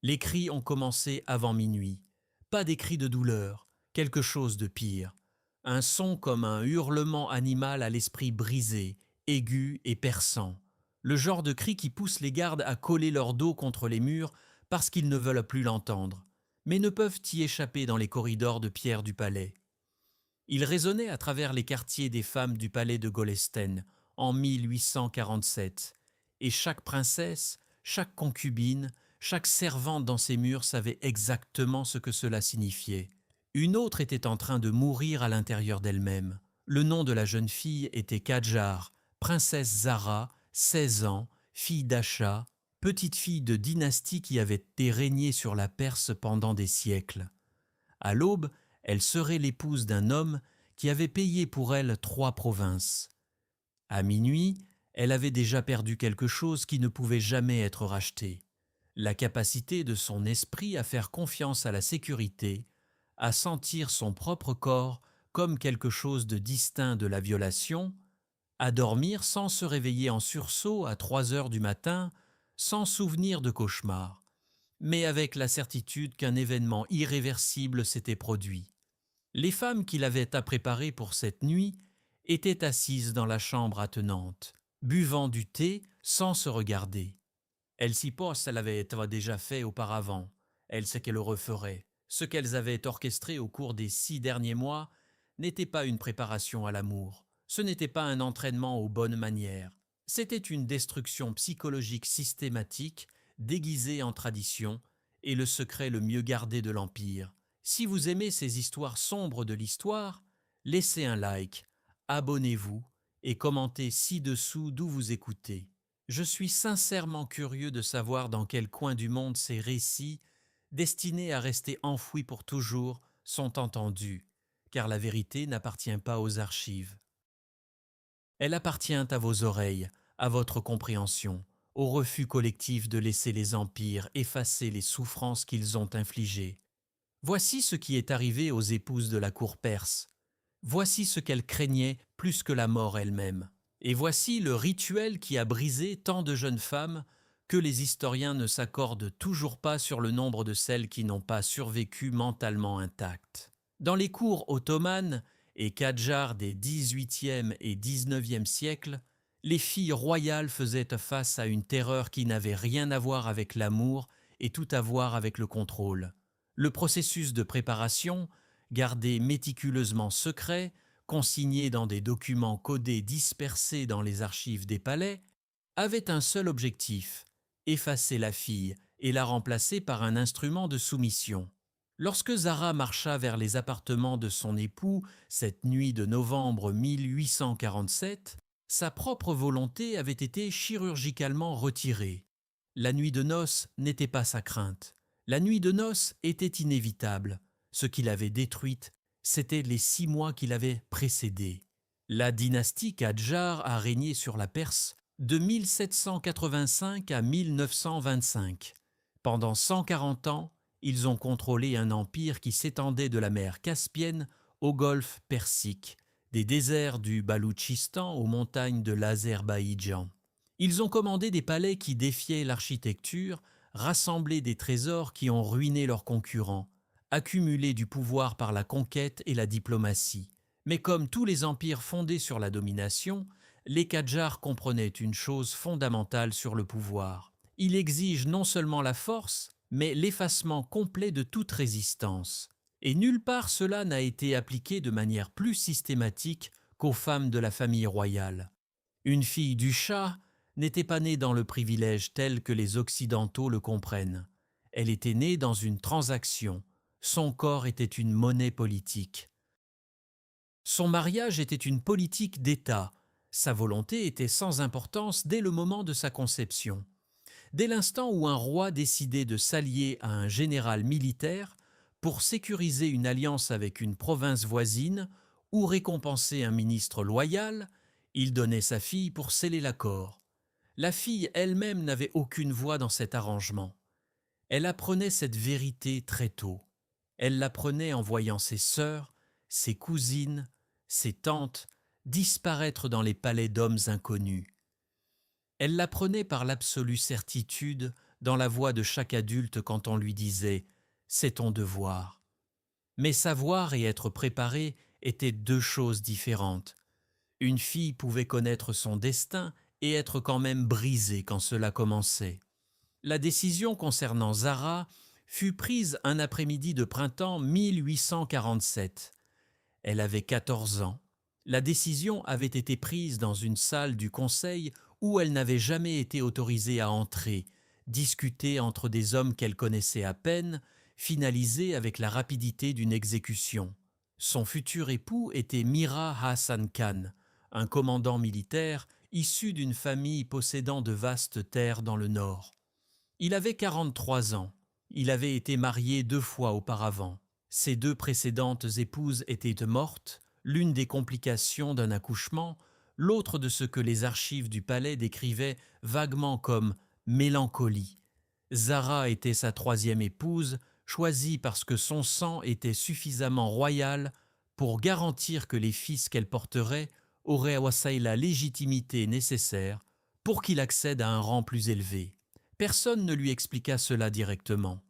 Les cris ont commencé avant minuit. Pas des cris de douleur, quelque chose de pire. Un son comme un hurlement animal à l'esprit brisé, aigu et perçant. Le genre de cri qui pousse les gardes à coller leur dos contre les murs parce qu'ils ne veulent plus l'entendre, mais ne peuvent y échapper dans les corridors de pierre du palais. Il résonnait à travers les quartiers des femmes du palais de Golestan en 1847, et chaque princesse, chaque concubine, chaque servante dans ces murs savait exactement ce que cela signifiait. Une autre était en train de mourir à l'intérieur d'elle-même. Le nom de la jeune fille était Kadjar, princesse Zara, 16 ans, fille d'Acha, petite fille de dynastie qui avait été régnée sur la Perse pendant des siècles. À l'aube, elle serait l'épouse d'un homme qui avait payé pour elle 3 provinces. À minuit, elle avait déjà perdu quelque chose qui ne pouvait jamais être racheté. La capacité de son esprit à faire confiance à la sécurité, à sentir son propre corps comme quelque chose de distinct de la violation, à dormir sans se réveiller en sursaut à 3 heures du matin, sans souvenir de cauchemar, mais avec la certitude qu'un événement irréversible s'était produit. Les femmes qu'il avait à préparer pour cette nuit étaient assises dans la chambre attenante, buvant du thé sans se regarder. Elle s'y pense, elle avait été déjà fait auparavant. Elle sait qu'elle le referait. Ce qu'elles avaient orchestré au cours des 6 derniers mois n'était pas une préparation à l'amour. Ce n'était pas un entraînement aux bonnes manières. C'était une destruction psychologique systématique, déguisée en tradition, et le secret le mieux gardé de l'Empire. Si vous aimez ces histoires sombres de l'histoire, laissez un like, abonnez-vous et commentez ci-dessous d'où vous écoutez. Je suis sincèrement curieux de savoir dans quel coin du monde ces récits, destinés à rester enfouis pour toujours, sont entendus, car la vérité n'appartient pas aux archives. Elle appartient à vos oreilles, à votre compréhension, au refus collectif de laisser les empires effacer les souffrances qu'ils ont infligées. Voici ce qui est arrivé aux épouses de la cour perse. Voici ce qu'elles craignaient plus que la mort elle-même. Et voici le rituel qui a brisé tant de jeunes femmes que les historiens ne s'accordent toujours pas sur le nombre de celles qui n'ont pas survécu mentalement intactes. Dans les cours ottomanes et Kadjar des XVIIIe et XIXe siècles, les filles royales faisaient face à une terreur qui n'avait rien à voir avec l'amour et tout à voir avec le contrôle. Le processus de préparation, gardé méticuleusement secret, consigné dans des documents codés dispersés dans les archives des palais, avait un seul objectif, effacer la fille et la remplacer par un instrument de soumission. Lorsque Zara marcha vers les appartements de son époux cette nuit de novembre 1847, sa propre volonté avait été chirurgicalement retirée. La nuit de noces n'était pas sa crainte. La nuit de noces était inévitable. Ce qui l'avait détruite, c'étaient les 6 mois qui l'avaient précédée. La dynastie Kadjar a régné sur la Perse de 1785 à 1925. Pendant 140 ans, ils ont contrôlé un empire qui s'étendait de la mer Caspienne au golfe Persique, des déserts du Baloutchistan aux montagnes de l'Azerbaïdjan. Ils ont commandé des palais qui défiaient l'architecture, rassemblé des trésors qui ont ruiné leurs concurrents, accumulé du pouvoir par la conquête et la diplomatie. Mais comme tous les empires fondés sur la domination, les Kadjars comprenaient une chose fondamentale sur le pouvoir. Il exige non seulement la force, mais l'effacement complet de toute résistance. Et nulle part cela n'a été appliqué de manière plus systématique qu'aux femmes de la famille royale. Une fille du Shah n'était pas née dans le privilège tel que les Occidentaux le comprennent. Elle était née dans une transaction. Son corps était une monnaie politique. Son mariage était une politique d'État. Sa volonté était sans importance dès le moment de sa conception. Dès l'instant où un roi décidait de s'allier à un général militaire pour sécuriser une alliance avec une province voisine ou récompenser un ministre loyal, il donnait sa fille pour sceller l'accord. La fille elle-même n'avait aucune voix dans cet arrangement. Elle apprenait cette vérité très tôt. Elle l'apprenait en voyant ses sœurs, ses cousines, ses tantes disparaître dans les palais d'hommes inconnus. Elle l'apprenait par l'absolue certitude dans la voix de chaque adulte quand on lui disait « c'est ton devoir ». Mais savoir et être préparé étaient deux choses différentes. Une fille pouvait connaître son destin et être quand même brisée quand cela commençait. La décision concernant Zara fut prise un après-midi de printemps 1847. Elle avait 14 ans. La décision avait été prise dans une salle du conseil où elle n'avait jamais été autorisée à entrer, discutée entre des hommes qu'elle connaissait à peine, finalisée avec la rapidité d'une exécution. Son futur époux était Mira Hassan Khan, un commandant militaire issu d'une famille possédant de vastes terres dans le nord. Il avait 43 ans. Il avait été marié 2 fois auparavant. Ses 2 précédentes épouses étaient mortes, l'une des complications d'un accouchement, l'autre de ce que les archives du palais décrivaient vaguement comme mélancolie. Zara était sa 3e épouse, choisie parce que son sang était suffisamment royal pour garantir que les fils qu'elle porterait auraient la légitimité nécessaire pour qu'il accède à un rang plus élevé. Personne ne lui expliqua cela directement.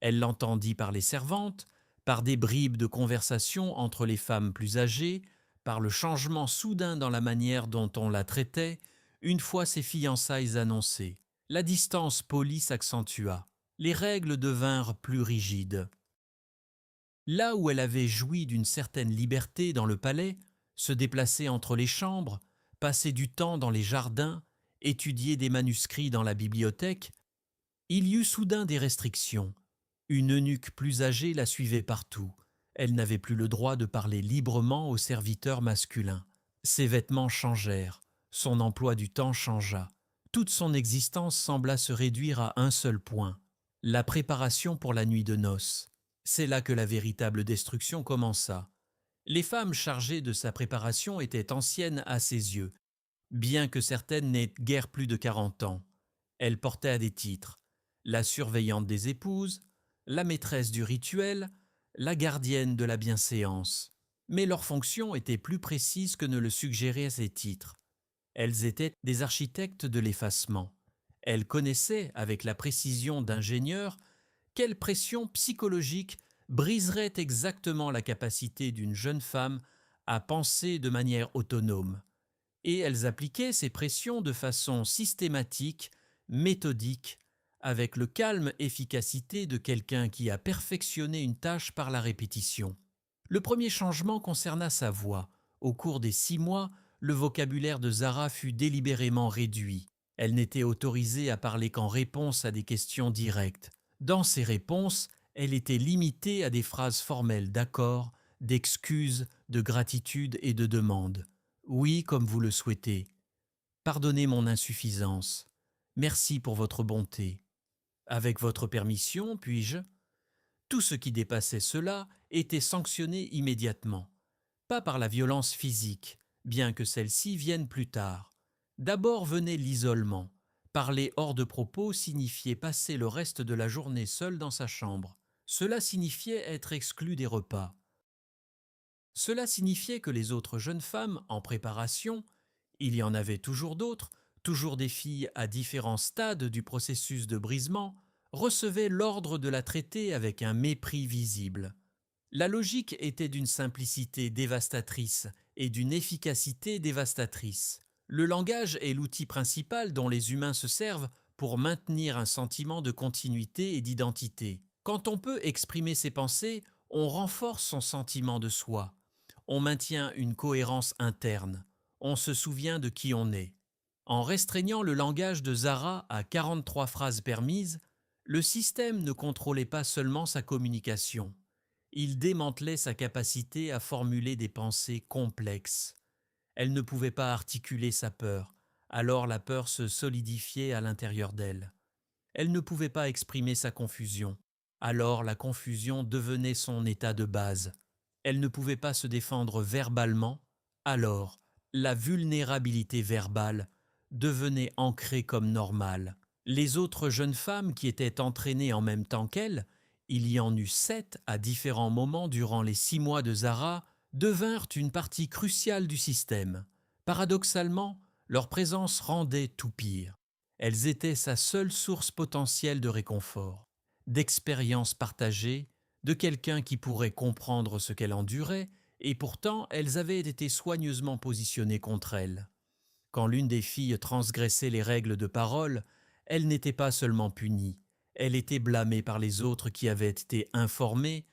Elle l'entendit par les servantes, par des bribes de conversation entre les femmes plus âgées, par le changement soudain dans la manière dont on la traitait, une fois ses fiançailles annoncées. La distance polie s'accentua. Les règles devinrent plus rigides. Là où elle avait joui d'une certaine liberté dans le palais, se déplacer entre les chambres, passer du temps dans les jardins, étudier des manuscrits dans la bibliothèque, il y eut soudain des restrictions. Une eunuque plus âgée la suivait partout. Elle n'avait plus le droit de parler librement aux serviteurs masculins. Ses vêtements changèrent, son emploi du temps changea. Toute son existence sembla se réduire à un seul point, la préparation pour la nuit de noces. C'est là que la véritable destruction commença. Les femmes chargées de sa préparation étaient anciennes à ses yeux, bien que certaines n'aient guère plus de 40 ans. Elles portaient des titres: la surveillante des épouses, la maîtresse du rituel, la gardienne de la bienséance. Mais leurs fonctions étaient plus précises que ne le suggéraient ces titres. Elles étaient des architectes de l'effacement. Elles connaissaient, avec la précision d'ingénieurs, quelle pression psychologique briserait exactement la capacité d'une jeune femme à penser de manière autonome. Et elles appliquaient ces pressions de façon systématique, méthodique, avec le calme efficacité de quelqu'un qui a perfectionné une tâche par la répétition. Le premier changement concerna sa voix. Au cours des 6 mois, le vocabulaire de Zara fut délibérément réduit. Elle n'était autorisée à parler qu'en réponse à des questions directes. Dans ses réponses, elle était limitée à des phrases formelles d'accord, d'excuses, de gratitude et de demande. Oui, comme vous le souhaitez. Pardonnez mon insuffisance. Merci pour votre bonté. Avec votre permission, puis-je? Tout ce qui dépassait cela était sanctionné immédiatement. Pas par la violence physique, bien que celle-ci vienne plus tard. D'abord venait l'isolement. Parler hors de propos signifiait passer le reste de la journée seul dans sa chambre. Cela signifiait être exclu des repas. Cela signifiait que les autres jeunes femmes en préparation, il y en avait toujours d'autres, toujours des filles à différents stades du processus de brisement, recevaient l'ordre de la traiter avec un mépris visible. La logique était d'une simplicité dévastatrice et d'une efficacité dévastatrice. Le langage est l'outil principal dont les humains se servent pour maintenir un sentiment de continuité et d'identité. Quand on peut exprimer ses pensées, on renforce son sentiment de soi. On maintient une cohérence interne. On se souvient de qui on est. En restreignant le langage de Zara à 43 phrases permises, le système ne contrôlait pas seulement sa communication. Il démantelait sa capacité à formuler des pensées complexes. Elle ne pouvait pas articuler sa peur, alors la peur se solidifiait à l'intérieur d'elle. Elle ne pouvait pas exprimer sa confusion, alors la confusion devenait son état de base. Elle ne pouvait pas se défendre verbalement, alors la vulnérabilité verbale devenait ancrée comme normale. Les autres jeunes femmes qui étaient entraînées en même temps qu'elle, il y en eut 7 à différents moments durant les 6 mois de Zara, devinrent une partie cruciale du système. Paradoxalement, leur présence rendait tout pire. Elles étaient sa seule source potentielle de réconfort, d'expérience partagée, de quelqu'un qui pourrait comprendre ce qu'elle endurait, et pourtant elles avaient été soigneusement positionnées contre elle. Quand l'une des filles transgressait les règles de parole, elle n'était pas seulement punie, elle était blâmée par les autres qui avaient été informés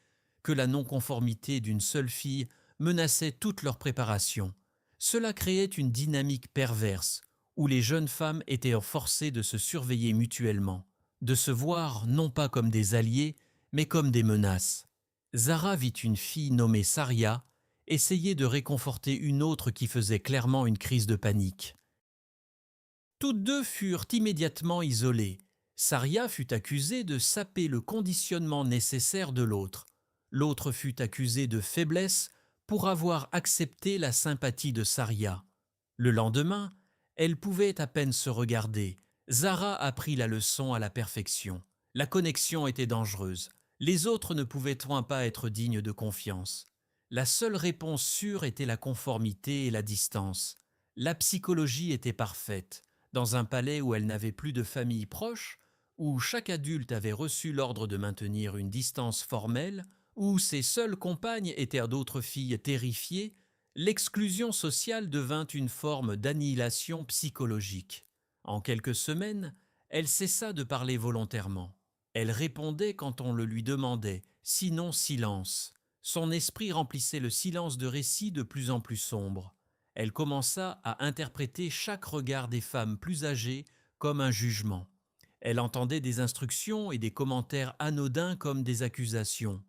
que la non-conformité d'une seule fille menaçait toute leur préparation. Cela créait une dynamique perverse où les jeunes femmes étaient forcées de se surveiller mutuellement, de se voir non pas comme des alliés, mais comme des menaces. Zara vit une fille nommée Saria essayer de réconforter une autre qui faisait clairement une crise de panique. Toutes deux furent immédiatement isolées. Saria fut accusée de saper le conditionnement nécessaire de l'autre. L'autre fut accusée de faiblesse pour avoir accepté la sympathie de Saria. Le lendemain, elles pouvaient à peine se regarder. Zara apprit la leçon à la perfection. La connexion était dangereuse. Les autres ne pouvaient point pas être dignes de confiance. La seule réponse sûre était la conformité et la distance. La psychologie était parfaite. Dans un palais où elle n'avait plus de famille proche, où chaque adulte avait reçu l'ordre de maintenir une distance formelle, où ses seules compagnes étaient d'autres filles terrifiées, l'exclusion sociale devint une forme d'annihilation psychologique. En quelques semaines, elle cessa de parler volontairement. Elle répondait quand on le lui demandait, sinon silence. Son esprit remplissait le silence de récits de plus en plus sombres. Elle commença à interpréter chaque regard des femmes plus âgées comme un jugement. Elle entendait des instructions et des commentaires anodins comme des accusations.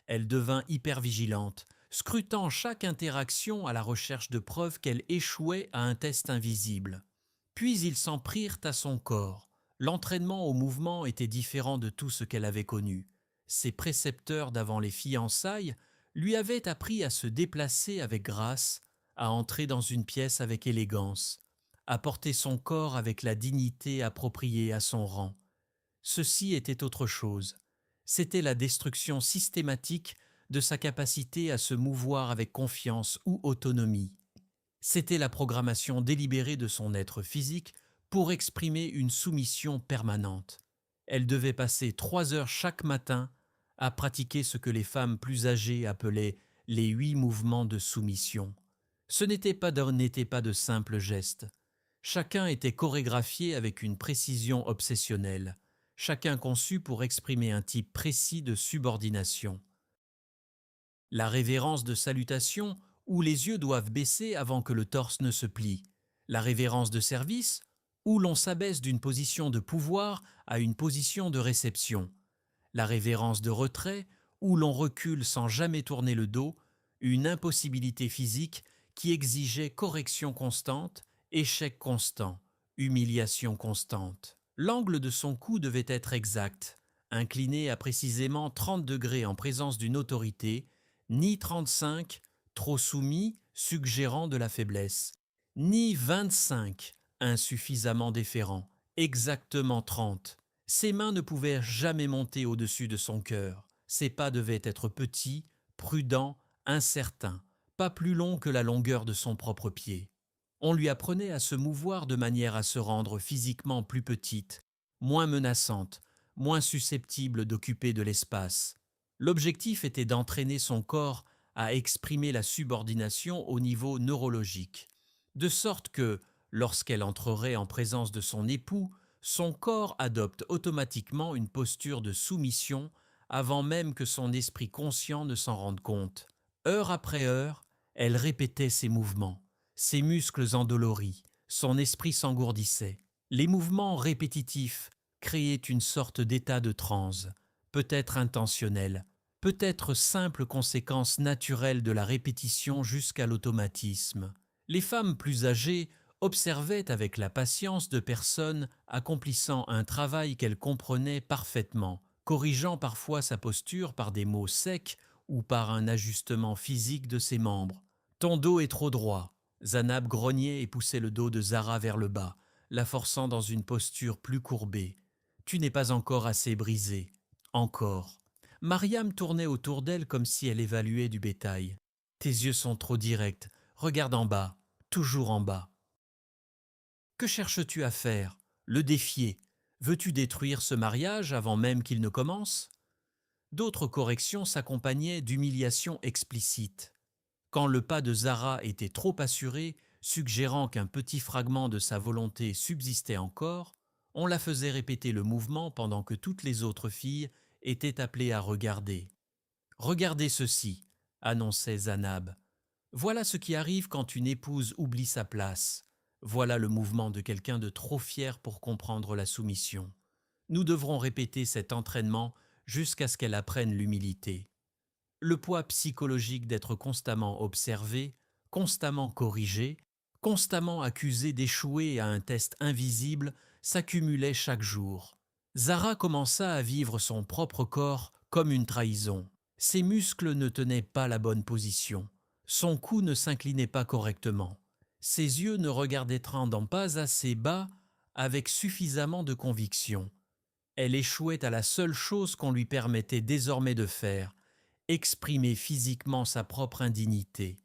Elle devint hypervigilante, scrutant chaque interaction à la recherche de preuves qu'elle échouait à un test invisible. Puis ils s'en prirent à son corps. L'entraînement au mouvement était différent de tout ce qu'elle avait connu. Ses précepteurs d'avant les fiançailles lui avaient appris à se déplacer avec grâce, à entrer dans une pièce avec élégance, à porter son corps avec la dignité appropriée à son rang. Ceci était autre chose. C'était la destruction systématique de sa capacité à se mouvoir avec confiance ou autonomie. C'était la programmation délibérée de son être physique pour exprimer une soumission permanente. Elle devait passer 3 heures chaque matin à pratiquer ce que les femmes plus âgées appelaient les 8 mouvements de soumission. Ce n'étaient pas de simples gestes. Chacun était chorégraphié avec une précision obsessionnelle, chacun conçu pour exprimer un type précis de subordination. La révérence de salutation, où les yeux doivent baisser avant que le torse ne se plie. La révérence de service, où l'on s'abaisse d'une position de pouvoir à une position de réception. La révérence de retrait, où l'on recule sans jamais tourner le dos, une impossibilité physique qui exigeait correction constante, échec constant, humiliation constante. L'angle de son cou devait être exact, incliné à précisément 30 degrés en présence d'une autorité, ni 35, trop soumis, suggérant de la faiblesse, ni 25, insuffisamment déférent, exactement 30. Ses mains ne pouvaient jamais monter au-dessus de son cœur. Ses pas devaient être petits, prudents, incertains, pas plus longs que la longueur de son propre pied. On lui apprenait à se mouvoir de manière à se rendre physiquement plus petite, moins menaçante, moins susceptible d'occuper de l'espace. L'objectif était d'entraîner son corps à exprimer la subordination au niveau neurologique, de sorte que, lorsqu'elle entrerait en présence de son époux, son corps adopte automatiquement une posture de soumission avant même que son esprit conscient ne s'en rende compte. Heure après heure, elle répétait ses mouvements, ses muscles endoloris, son esprit s'engourdissait. Les mouvements répétitifs créaient une sorte d'état de transe, peut-être intentionnel, peut-être simple conséquence naturelle de la répétition jusqu'à l'automatisme. Les femmes plus âgées observaient avec la patience de personnes accomplissant un travail qu'elles comprenaient parfaitement, corrigeant parfois sa posture par des mots secs ou par un ajustement physique de ses membres. « Ton dos est trop droit ». Zanab grognait et poussait le dos de Zara vers le bas, la forçant dans une posture plus courbée. « Tu n'es pas encore assez brisé. Encore. » Mariam tournait autour d'elle comme si elle évaluait du bétail. « Tes yeux sont trop directs. Regarde en bas. Toujours en bas. » « Que cherches-tu à faire » le défier. Veux-tu détruire ce mariage avant même qu'il ne commence? D'autres corrections s'accompagnaient d'humiliations explicites. Quand le pas de Zara était trop assuré, suggérant qu'un petit fragment de sa volonté subsistait encore, on la faisait répéter le mouvement pendant que toutes les autres filles étaient appelées à regarder. Regardez ceci, annonçait Zanab. Voilà ce qui arrive quand une épouse oublie sa place. Voilà le mouvement de quelqu'un de trop fier pour comprendre la soumission. Nous devrons répéter cet entraînement jusqu'à ce qu'elle apprenne l'humilité. Le poids psychologique d'être constamment observé, constamment corrigé, constamment accusé d'échouer à un test invisible s'accumulait chaque jour. Zara commença à vivre son propre corps comme une trahison. Ses muscles ne tenaient pas la bonne position. Son cou ne s'inclinait pas correctement. Ses yeux ne regardaient pas assez bas avec suffisamment de conviction. Elle échouait à la seule chose qu'on lui permettait désormais de faire, exprimer physiquement sa propre indignité.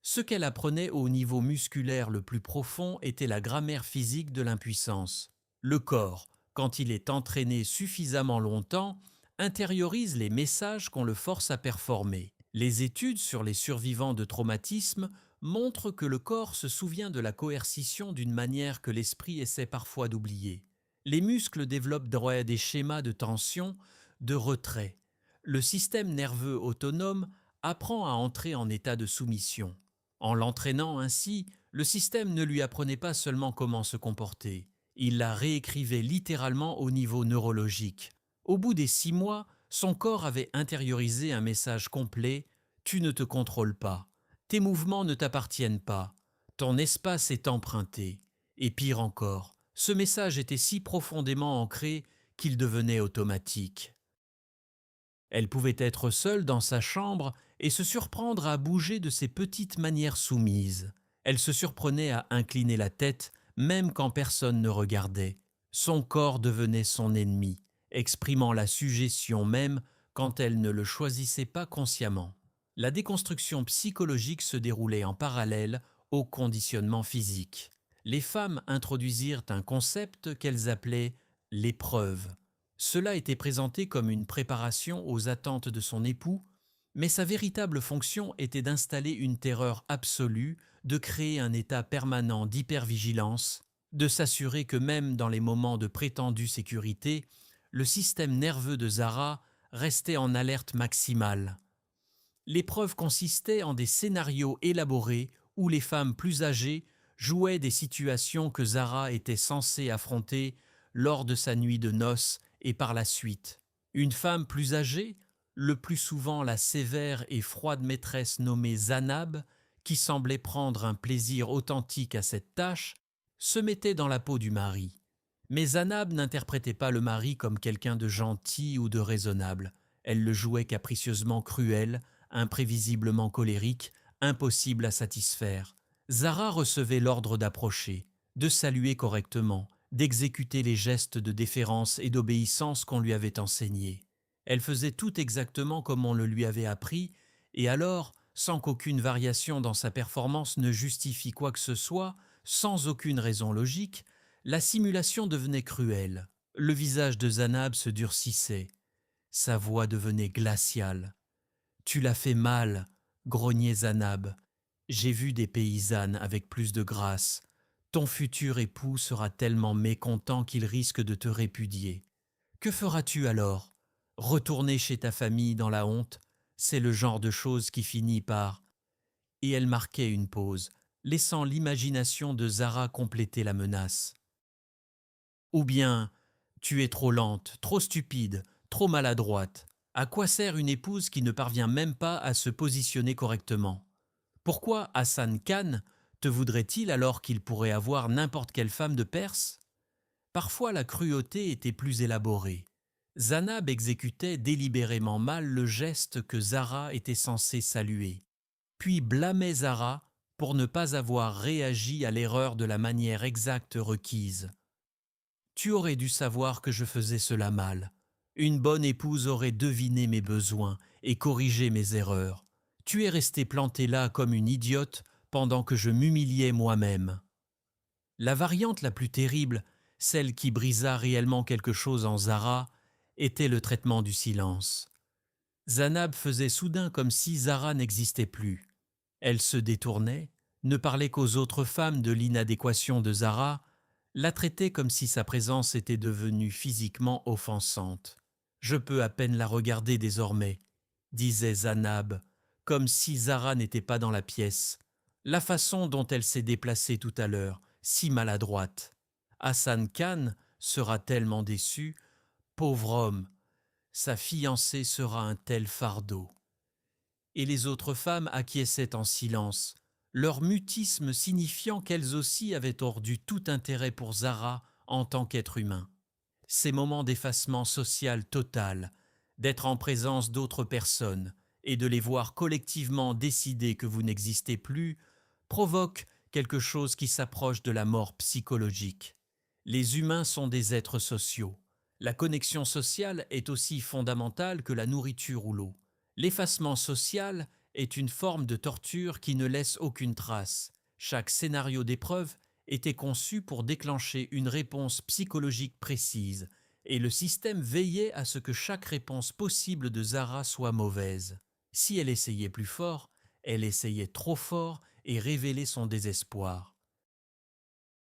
Ce qu'elle apprenait au niveau musculaire le plus profond était la grammaire physique de l'impuissance. Le corps, quand il est entraîné suffisamment longtemps, intériorise les messages qu'on le force à performer. Les études sur les survivants de traumatismes montrent que le corps se souvient de la coercition d'une manière que l'esprit essaie parfois d'oublier. Les muscles développent des schémas de tension, de retrait. Le système nerveux autonome apprend à entrer en état de soumission. En l'entraînant ainsi, le système ne lui apprenait pas seulement comment se comporter, il la réécrivait littéralement au niveau neurologique. Au bout des 6 mois, son corps avait intériorisé un message complet: tu ne te contrôles pas, tes mouvements ne t'appartiennent pas, ton espace est emprunté. Et pire encore, ce message était si profondément ancré qu'il devenait automatique. Elle pouvait être seule dans sa chambre et se surprendre à bouger de ses petites manières soumises. Elle se surprenait à incliner la tête, même quand personne ne regardait. Son corps devenait son ennemi, exprimant la suggestion même quand elle ne le choisissait pas consciemment. La déconstruction psychologique se déroulait en parallèle au conditionnement physique. Les femmes introduisirent un concept qu'elles appelaient l'épreuve. Cela était présenté comme une préparation aux attentes de son époux, mais sa véritable fonction était d'installer une terreur absolue, de créer un état permanent d'hypervigilance, de s'assurer que même dans les moments de prétendue sécurité, le système nerveux de Zara restait en alerte maximale. L'épreuve consistait en des scénarios élaborés où les femmes plus âgées jouaient des situations que Zara était censée affronter lors de sa nuit de noces et par la suite. Une femme plus âgée, le plus souvent la sévère et froide maîtresse nommée Zanab, qui semblait prendre un plaisir authentique à cette tâche, se mettait dans la peau du mari. Mais Zanab n'interprétait pas le mari comme quelqu'un de gentil ou de raisonnable. Elle le jouait capricieusement cruel, imprévisiblement colérique, impossible à satisfaire. Zara recevait l'ordre d'approcher, de saluer correctement, d'exécuter les gestes de déférence et d'obéissance qu'on lui avait enseignés. Elle faisait tout exactement comme on le lui avait appris, et alors, sans qu'aucune variation dans sa performance ne justifie quoi que ce soit, sans aucune raison logique, la simulation devenait cruelle. Le visage de Zanab se durcissait. Sa voix devenait glaciale. « Tu l'as fait mal », grognait Zanab. « J'ai vu des paysannes avec plus de grâce. Ton futur époux sera tellement mécontent qu'il risque de te répudier. Que feras-tu alors? Retourner chez ta famille dans la honte? C'est le genre de chose qui finit par… » Et elle marquait une pause, laissant l'imagination de Zara compléter la menace. Ou bien, tu es trop lente, trop stupide, trop maladroite. À quoi sert une épouse qui ne parvient même pas à se positionner correctement? Pourquoi Hassan Khan te voudrait-il alors qu'il pourrait avoir n'importe quelle femme de Perse? Parfois la cruauté était plus élaborée. Zanab exécutait délibérément mal le geste que Zara était censée saluer, puis blâmait Zara pour ne pas avoir réagi à l'erreur de la manière exacte requise. Tu aurais dû savoir que je faisais cela mal. Une bonne épouse aurait deviné mes besoins et corrigé mes erreurs. Tu es restée plantée là comme une idiote pendant que je m'humiliais moi-même. La variante la plus terrible, celle qui brisa réellement quelque chose en Zara, était le traitement du silence. Zanab faisait soudain comme si Zara n'existait plus. Elle se détournait, ne parlait qu'aux autres femmes de l'inadéquation de Zara, la traitait comme si sa présence était devenue physiquement offensante. « Je peux à peine la regarder désormais », disait Zanab, comme si Zara n'était pas dans la pièce. La façon dont elle s'est déplacée tout à l'heure, si maladroite. Hassan Khan sera tellement déçu. Pauvre homme, sa fiancée sera un tel fardeau. Et les autres femmes acquiesçaient en silence, leur mutisme signifiant qu'elles aussi avaient tordu tout intérêt pour Zara en tant qu'être humain. Ces moments d'effacement social total, d'être en présence d'autres personnes et de les voir collectivement décider que vous n'existez plus, provoquent quelque chose qui s'approche de la mort psychologique. Les humains sont des êtres sociaux. La connexion sociale est aussi fondamentale que la nourriture ou l'eau. L'effacement social est une forme de torture qui ne laisse aucune trace. Chaque scénario d'épreuve était conçu pour déclencher une réponse psychologique précise, et le système veillait à ce que chaque réponse possible de Zara soit mauvaise. Si elle essayait plus fort, elle essayait trop fort et révélait son désespoir.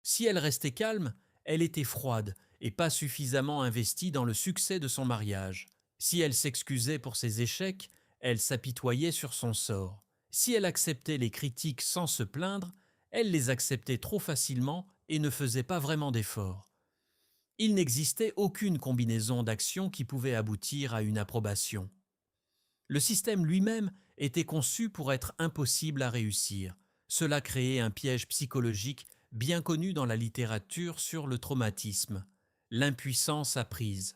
Si elle restait calme, elle était froide et pas suffisamment investie dans le succès de son mariage. Si elle s'excusait pour ses échecs, elle s'apitoyait sur son sort. Si elle acceptait les critiques sans se plaindre, elle les acceptait trop facilement et ne faisait pas vraiment d'efforts. Il n'existait aucune combinaison d'actions qui pouvait aboutir à une approbation. Le système lui-même était conçu pour être impossible à réussir. Cela créait un piège psychologique bien connu dans la littérature sur le traumatisme, l'impuissance apprise.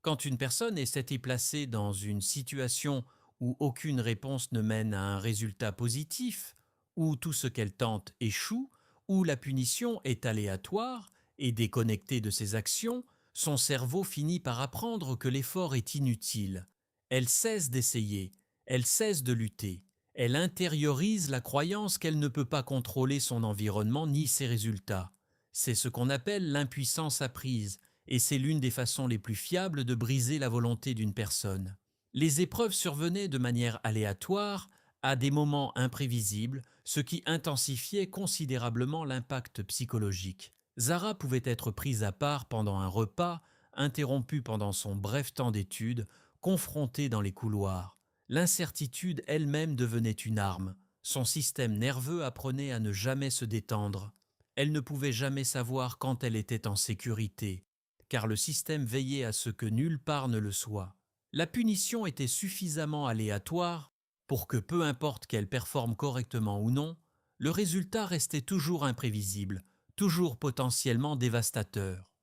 Quand une personne est placée dans une situation où aucune réponse ne mène à un résultat positif, où tout ce qu'elle tente échoue, où la punition est aléatoire et déconnectée de ses actions, son cerveau finit par apprendre que l'effort est inutile. Elle cesse d'essayer, elle cesse de lutter. Elle intériorise la croyance qu'elle ne peut pas contrôler son environnement ni ses résultats. C'est ce qu'on appelle l'impuissance apprise, et c'est l'une des façons les plus fiables de briser la volonté d'une personne. Les épreuves survenaient de manière aléatoire, à des moments imprévisibles, ce qui intensifiait considérablement l'impact psychologique. Zara pouvait être prise à part pendant un repas, interrompue pendant son bref temps d'étude, confrontée dans les couloirs. L'incertitude elle-même devenait une arme. Son système nerveux apprenait à ne jamais se détendre. Elle ne pouvait jamais savoir quand elle était en sécurité, car le système veillait à ce que nulle part ne le soit. La punition était suffisamment aléatoire pour que, peu importe qu'elle performe correctement ou non, le résultat restait toujours imprévisible, toujours potentiellement dévastateur.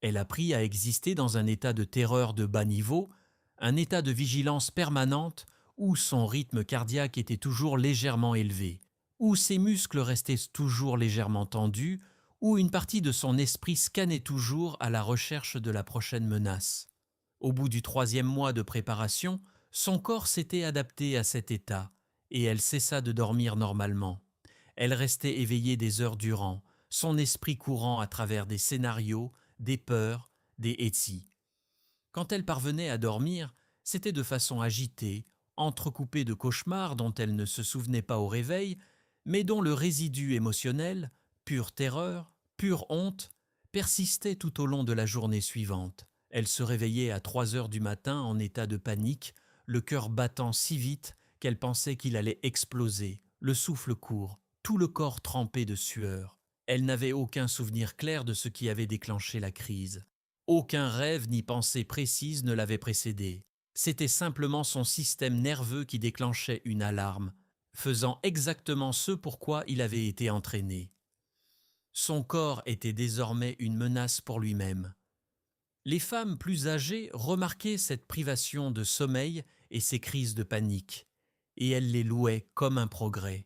Elle apprit à exister dans un état de terreur de bas niveau, un état de vigilance permanente où son rythme cardiaque était toujours légèrement élevé, où ses muscles restaient toujours légèrement tendus, où une partie de son esprit scannait toujours à la recherche de la prochaine menace. Au bout du 3e mois de préparation, son corps s'était adapté à cet état, et elle cessa de dormir normalement. Elle restait éveillée des heures durant, son esprit courant à travers des scénarios, des peurs, des étis. Quand elle parvenait à dormir, c'était de façon agitée, entrecoupée de cauchemars dont elle ne se souvenait pas au réveil, mais dont le résidu émotionnel, pure terreur, pure honte, persistait tout au long de la journée suivante. Elle se réveillait à 3 heures du matin en état de panique, le cœur battant si vite qu'elle pensait qu'il allait exploser, le souffle court, tout le corps trempé de sueur. Elle n'avait aucun souvenir clair de ce qui avait déclenché la crise. Aucun rêve ni pensée précise ne l'avait précédé. C'était simplement son système nerveux qui déclenchait une alarme, faisant exactement ce pourquoi il avait été entraîné. Son corps était désormais une menace pour lui-même. Les femmes plus âgées remarquaient cette privation de sommeil et ces crises de panique, et elles les louaient comme un progrès.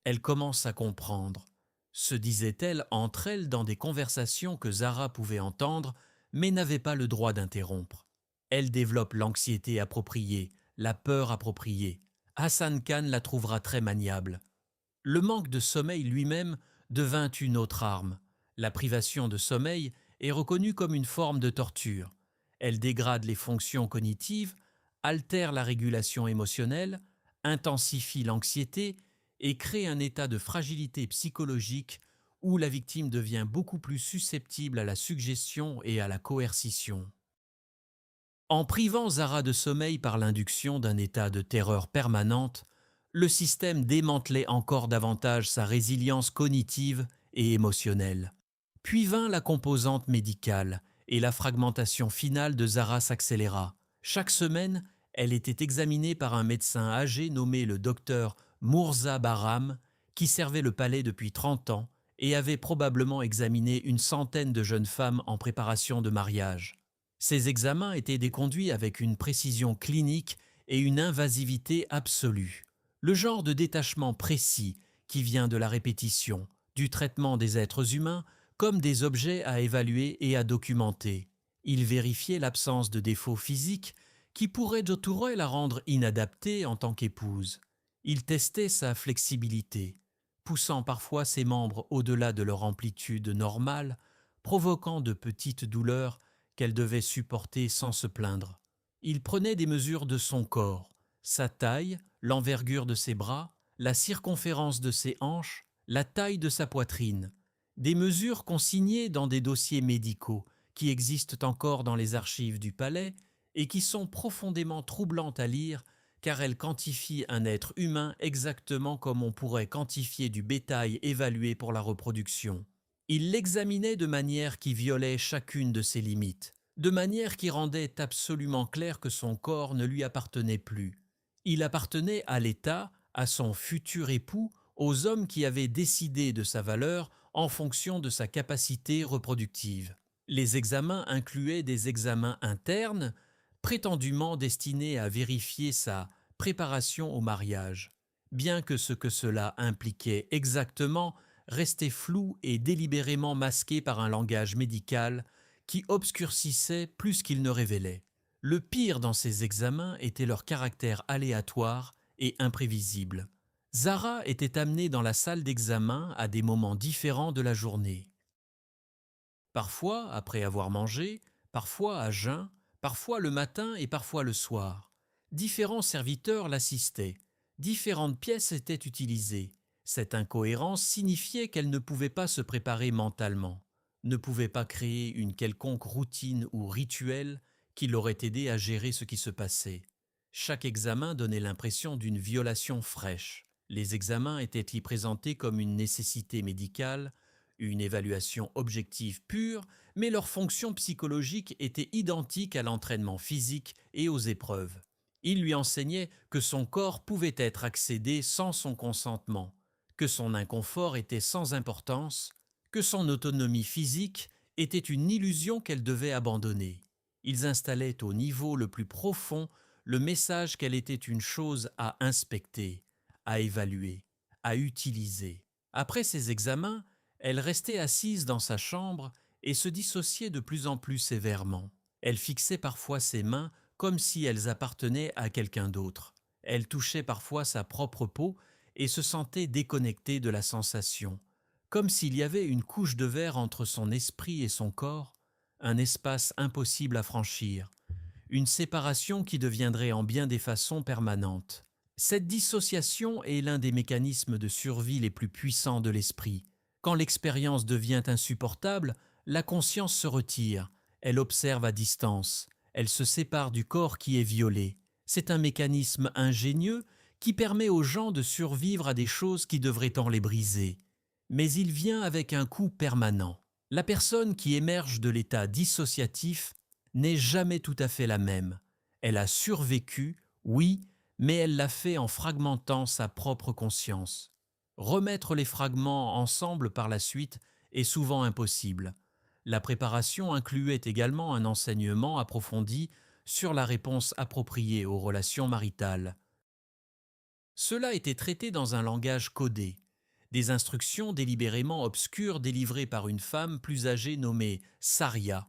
Elle commence à comprendre, se disait-elle entre elles dans des conversations que Zara pouvait entendre, mais n'avait pas le droit d'interrompre. Elle développe l'anxiété appropriée, la peur appropriée. Hassan Khan la trouvera très maniable. Le manque de sommeil lui-même devint une autre arme, La privation de sommeil est reconnue comme une forme de torture. Elle dégrade les fonctions cognitives, altère la régulation émotionnelle, intensifie l'anxiété et crée un état de fragilité psychologique où la victime devient beaucoup plus susceptible à la suggestion et à la coercition. En privant Zara de sommeil par l'induction d'un état de terreur permanente, le système démantelait encore davantage sa résilience cognitive et émotionnelle. Puis vint la composante médicale, et la fragmentation finale de Zara s'accéléra. Chaque semaine, elle était examinée par un médecin âgé nommé le docteur Mourza Baram, qui servait le palais depuis 30 ans et avait probablement examiné une centaine de jeunes femmes en préparation de mariage. Ces examens étaient déconduits avec une précision clinique et une invasivité absolue. Le genre de détachement précis qui vient de la répétition, du traitement des êtres humains comme des objets à évaluer et à documenter. Il vérifiait l'absence de défauts physiques qui pourraient d'autour la rendre inadaptée en tant qu'épouse. Il testait sa flexibilité, poussant parfois ses membres au-delà de leur amplitude normale, provoquant de petites douleurs qu'elle devait supporter sans se plaindre. Il prenait des mesures de son corps, sa taille, l'envergure de ses bras, la circonférence de ses hanches, la taille de sa poitrine, des mesures consignées dans des dossiers médicaux qui existent encore dans les archives du palais et qui sont profondément troublantes à lire car elles quantifient un être humain exactement comme on pourrait quantifier du bétail évalué pour la reproduction. Il l'examinait de manière qui violait chacune de ses limites, de manière qui rendait absolument clair que son corps ne lui appartenait plus. Il appartenait à l'État, à son futur époux, aux hommes qui avaient décidé de sa valeur en fonction de sa capacité reproductive. Les examens incluaient des examens internes, prétendument destinés à vérifier sa préparation au mariage, bien que ce que cela impliquait exactement restait flou et délibérément masqué par un langage médical qui obscurcissait plus qu'il ne révélait. Le pire dans ces examens était leur caractère aléatoire et imprévisible. Zara était amenée dans la salle d'examen à des moments différents de la journée. Parfois après avoir mangé, parfois à jeun, parfois le matin et parfois le soir. Différents serviteurs l'assistaient. Différentes pièces étaient utilisées. Cette incohérence signifiait qu'elle ne pouvait pas se préparer mentalement, ne pouvait pas créer une quelconque routine ou rituel qui l'aurait aidé à gérer ce qui se passait. Chaque examen donnait l'impression d'une violation fraîche. Les examens étaient-ils présentés comme une nécessité médicale, une évaluation objective pure, mais leur fonction psychologique était identique à l'entraînement physique et aux épreuves. Il lui enseignait que son corps pouvait être accédé sans son consentement, que son inconfort était sans importance, que son autonomie physique était une illusion qu'elle devait abandonner. Ils installaient au niveau le plus profond le message qu'elle était une chose à inspecter, à évaluer, à utiliser. Après ces examens, elle restait assise dans sa chambre et se dissociait de plus en plus sévèrement. Elle fixait parfois ses mains comme si elles appartenaient à quelqu'un d'autre. Elle touchait parfois sa propre peau et se sentait déconnectée de la sensation, comme s'il y avait une couche de verre entre son esprit et son corps, un espace impossible à franchir, une séparation qui deviendrait en bien des façons permanente. Cette dissociation est l'un des mécanismes de survie les plus puissants de l'esprit. Quand l'expérience devient insupportable, la conscience se retire, elle observe à distance, elle se sépare du corps qui est violé. C'est un mécanisme ingénieux qui permet aux gens de survivre à des choses qui devraient en les briser. Mais il vient avec un coût permanent. La personne qui émerge de l'état dissociatif n'est jamais tout à fait la même. Elle a survécu, oui, mais elle l'a fait en fragmentant sa propre conscience. Remettre les fragments ensemble par la suite est souvent impossible. La préparation incluait également un enseignement approfondi sur la réponse appropriée aux relations maritales. Cela était traité dans un langage codé, des instructions délibérément obscures délivrées par une femme plus âgée nommée Saria,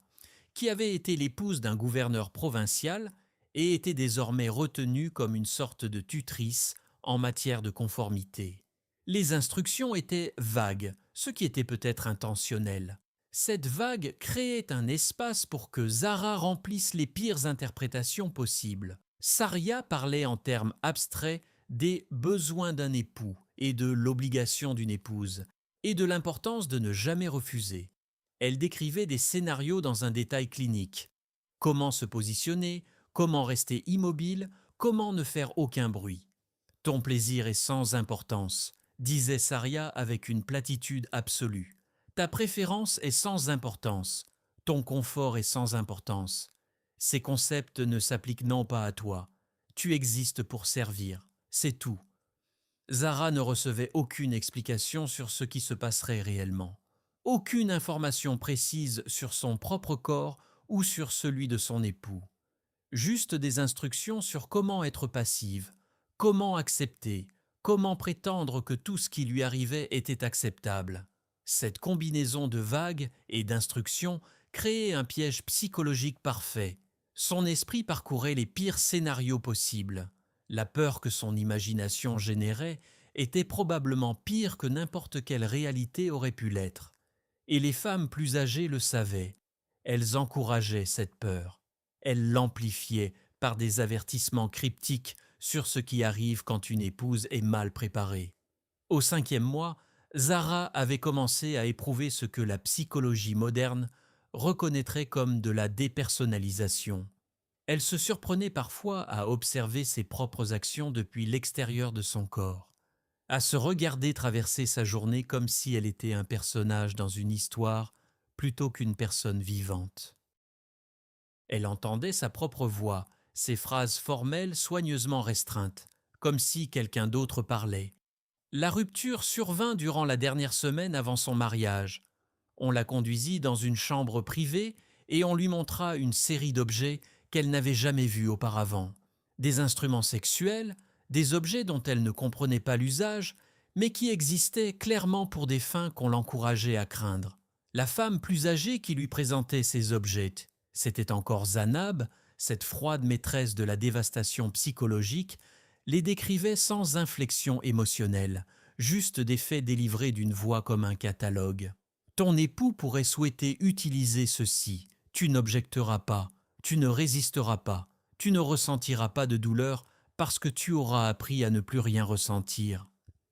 qui avait été l'épouse d'un gouverneur provincial et était désormais retenue comme une sorte de tutrice en matière de conformité. Les instructions étaient vagues, ce qui était peut-être intentionnel. Cette vague créait un espace pour que Zara remplisse les pires interprétations possibles. Saria parlait en termes abstraits des besoins d'un époux et de l'obligation d'une épouse, et de l'importance de ne jamais refuser. Elle décrivait des scénarios dans un détail clinique. Comment se positionner, comment rester immobile, comment ne faire aucun bruit. Ton plaisir est sans importance, disait Saria avec une platitude absolue. Ta préférence est sans importance, ton confort est sans importance. Ces concepts ne s'appliquent non pas à toi. Tu existes pour servir, c'est tout. Zara ne recevait aucune explication sur ce qui se passerait réellement. Aucune information précise sur son propre corps ou sur celui de son époux. Juste des instructions sur comment être passive, comment accepter, comment prétendre que tout ce qui lui arrivait était acceptable. Cette combinaison de vagues et d'instructions créait un piège psychologique parfait. Son esprit parcourait les pires scénarios possibles. La peur que son imagination générait était probablement pire que n'importe quelle réalité aurait pu l'être. Et les femmes plus âgées le savaient. Elles encourageaient cette peur. Elles l'amplifiaient par des avertissements cryptiques sur ce qui arrive quand une épouse est mal préparée. Au 5e mois, Zara avait commencé à éprouver ce que la psychologie moderne reconnaîtrait comme de la dépersonnalisation. Elle se surprenait parfois à observer ses propres actions depuis l'extérieur de son corps, à se regarder traverser sa journée comme si elle était un personnage dans une histoire plutôt qu'une personne vivante. Elle entendait sa propre voix, ses phrases formelles soigneusement restreintes, comme si quelqu'un d'autre parlait. La rupture survint durant la dernière semaine avant son mariage. On la conduisit dans une chambre privée et on lui montra une série d'objets qu'elle n'avait jamais vus auparavant. Des instruments sexuels, des objets dont elle ne comprenait pas l'usage, mais qui existaient clairement pour des fins qu'on l'encourageait à craindre. La femme plus âgée qui lui présentait ces objets, c'était encore Zanab, cette froide maîtresse de la dévastation psychologique, les décrivait sans inflexion émotionnelle, juste des faits délivrés d'une voix comme un catalogue. Ton époux pourrait souhaiter utiliser ceci. Tu n'objecteras pas, tu ne résisteras pas, tu ne ressentiras pas de douleur parce que tu auras appris à ne plus rien ressentir.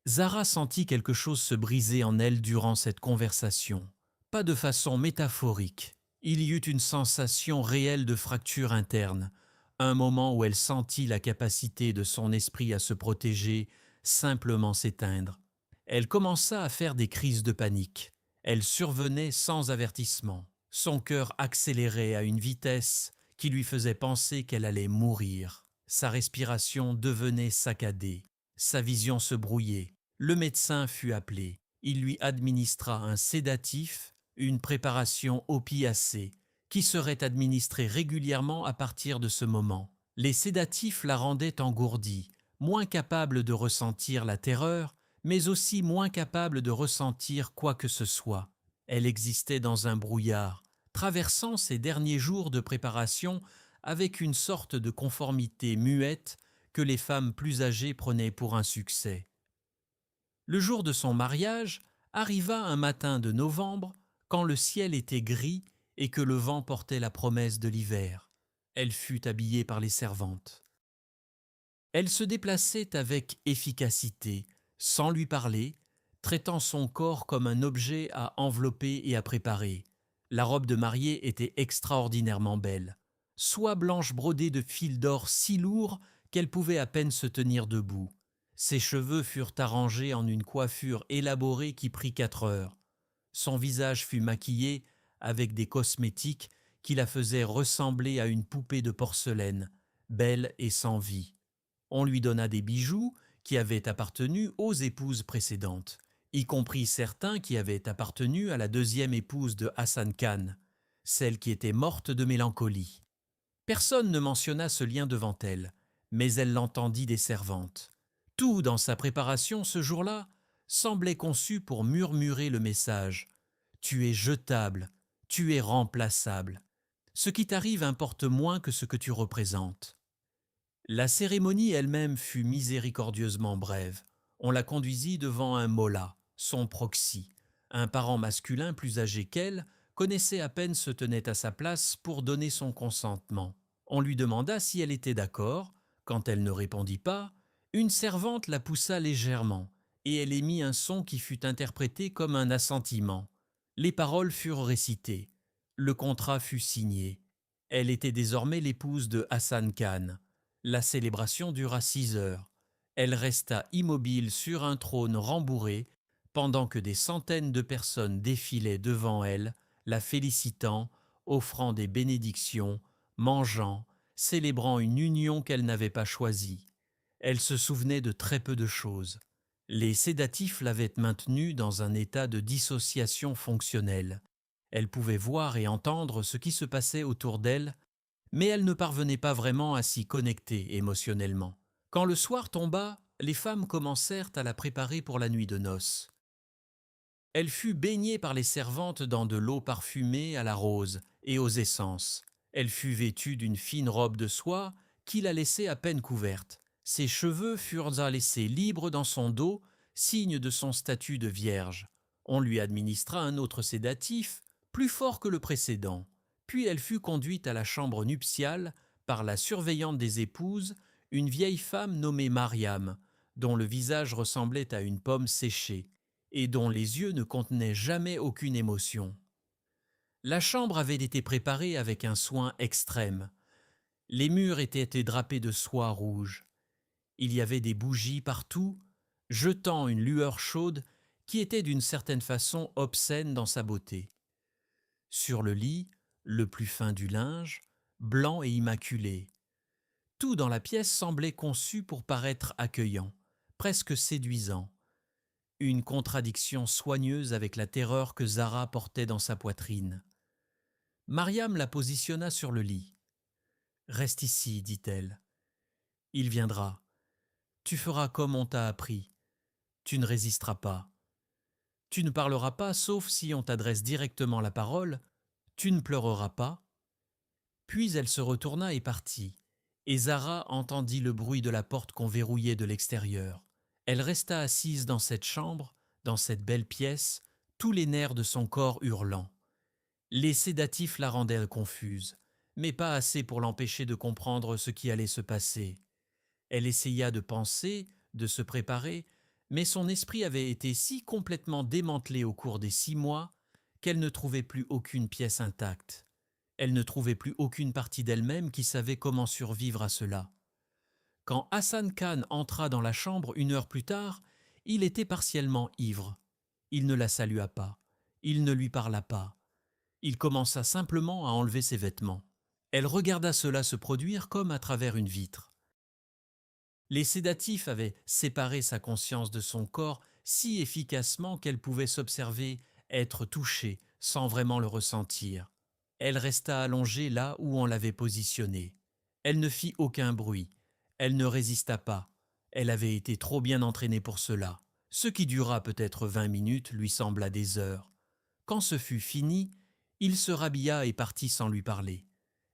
Zara sentit quelque chose se briser en elle durant cette conversation. Pas de façon métaphorique. Il y eut une sensation réelle de fracture interne, un moment où elle sentit la capacité de son esprit à se protéger simplement s'éteindre. Elle commença à faire des crises de panique. Elle survenait sans avertissement. Son cœur accélérait à une vitesse qui lui faisait penser qu'elle allait mourir. Sa respiration devenait saccadée. Sa vision se brouillait. Le médecin fut appelé. Il lui administra un sédatif, une préparation opiacée, qui serait administrée régulièrement à partir de ce moment. Les sédatifs la rendaient engourdie, moins capable de ressentir la terreur, mais aussi moins capable de ressentir quoi que ce soit. Elle existait dans un brouillard, traversant ces derniers jours de préparation avec une sorte de conformité muette que les femmes plus âgées prenaient pour un succès. Le jour de son mariage arriva un matin de novembre, quand le ciel était gris et que le vent portait la promesse de l'hiver. Elle fut habillée par les servantes. Elle se déplaçait avec efficacité, sans lui parler, traitant son corps comme un objet à envelopper et à préparer. La robe de mariée était extraordinairement belle, soie blanche brodée de fils d'or si lourds qu'elle pouvait à peine se tenir debout. Ses cheveux furent arrangés en une coiffure élaborée qui prit 4 heures. Son visage fut maquillé avec des cosmétiques qui la faisaient ressembler à une poupée de porcelaine, belle et sans vie. On lui donna des bijoux qui avaient appartenu aux épouses précédentes, y compris certains qui avaient appartenu à la deuxième épouse de Hassan Khan, celle qui était morte de mélancolie. Personne ne mentionna ce lien devant elle, mais elle l'entendit des servantes. Tout dans sa préparation ce jour-là semblait conçu pour murmurer le message « Tu es jetable, tu es remplaçable. Ce qui t'arrive importe moins que ce que tu représentes. » La cérémonie elle-même fut miséricordieusement brève. On la conduisit devant un mollah, son proxy. Un parent masculin plus âgé qu'elle connaissait à peine se tenait à sa place pour donner son consentement. On lui demanda si elle était d'accord. Quand elle ne répondit pas, une servante la poussa légèrement, et elle émit un son qui fut interprété comme un assentiment. Les paroles furent récitées. Le contrat fut signé. Elle était désormais l'épouse de Hassan Khan. La célébration dura 6 heures. Elle resta immobile sur un trône rembourré pendant que des centaines de personnes défilaient devant elle, la félicitant, offrant des bénédictions, mangeant, célébrant une union qu'elle n'avait pas choisie. Elle se souvenait de très peu de choses. Les sédatifs l'avaient maintenue dans un état de dissociation fonctionnelle. Elle pouvait voir et entendre ce qui se passait autour d'elle, mais elle ne parvenait pas vraiment à s'y connecter émotionnellement. Quand le soir tomba, les femmes commencèrent à la préparer pour la nuit de noces. Elle fut baignée par les servantes dans de l'eau parfumée à la rose et aux essences. Elle fut vêtue d'une fine robe de soie qui la laissait à peine couverte. Ses cheveux furent à laisser libres dans son dos, signe de son statut de vierge. On lui administra un autre sédatif, plus fort que le précédent. Puis elle fut conduite à la chambre nuptiale par la surveillante des épouses, une vieille femme nommée Mariam, dont le visage ressemblait à une pomme séchée et dont les yeux ne contenaient jamais aucune émotion. La chambre avait été préparée avec un soin extrême. Les murs étaient drapés de soie rouge. Il y avait des bougies partout, jetant une lueur chaude qui était d'une certaine façon obscène dans sa beauté. Sur le lit, le plus fin du linge, blanc et immaculé. Tout dans la pièce semblait conçu pour paraître accueillant, presque séduisant. Une contradiction soigneuse avec la terreur que Zara portait dans sa poitrine. Mariam la positionna sur le lit. « Reste ici, dit-elle. Il viendra. Tu feras comme on t'a appris. Tu ne résisteras pas. Tu ne parleras pas sauf si on t'adresse directement la parole. Tu ne pleureras pas. » Puis elle se retourna et partit, et Zara entendit le bruit de la porte qu'on verrouillait de l'extérieur. Elle resta assise dans cette chambre, dans cette belle pièce, tous les nerfs de son corps hurlant. Les sédatifs la rendaient confuse, mais pas assez pour l'empêcher de comprendre ce qui allait se passer. Elle essaya de penser, de se préparer, mais son esprit avait été si complètement démantelé au cours des 6 mois qu'elle ne trouvait plus aucune pièce intacte. Elle ne trouvait plus aucune partie d'elle-même qui savait comment survivre à cela. Quand Hassan Khan entra dans la chambre 1 heure plus tard, il était partiellement ivre. Il ne la salua pas. Il ne lui parla pas. Il commença simplement à enlever ses vêtements. Elle regarda cela se produire comme à travers une vitre. Les sédatifs avaient séparé sa conscience de son corps si efficacement qu'elle pouvait s'observer être touchée sans vraiment le ressentir. Elle resta allongée là où on l'avait positionnée. Elle ne fit aucun bruit. Elle ne résista pas. Elle avait été trop bien entraînée pour cela. Ce qui dura peut-être 20 minutes lui sembla des heures. Quand ce fut fini, il se rhabilla et partit sans lui parler.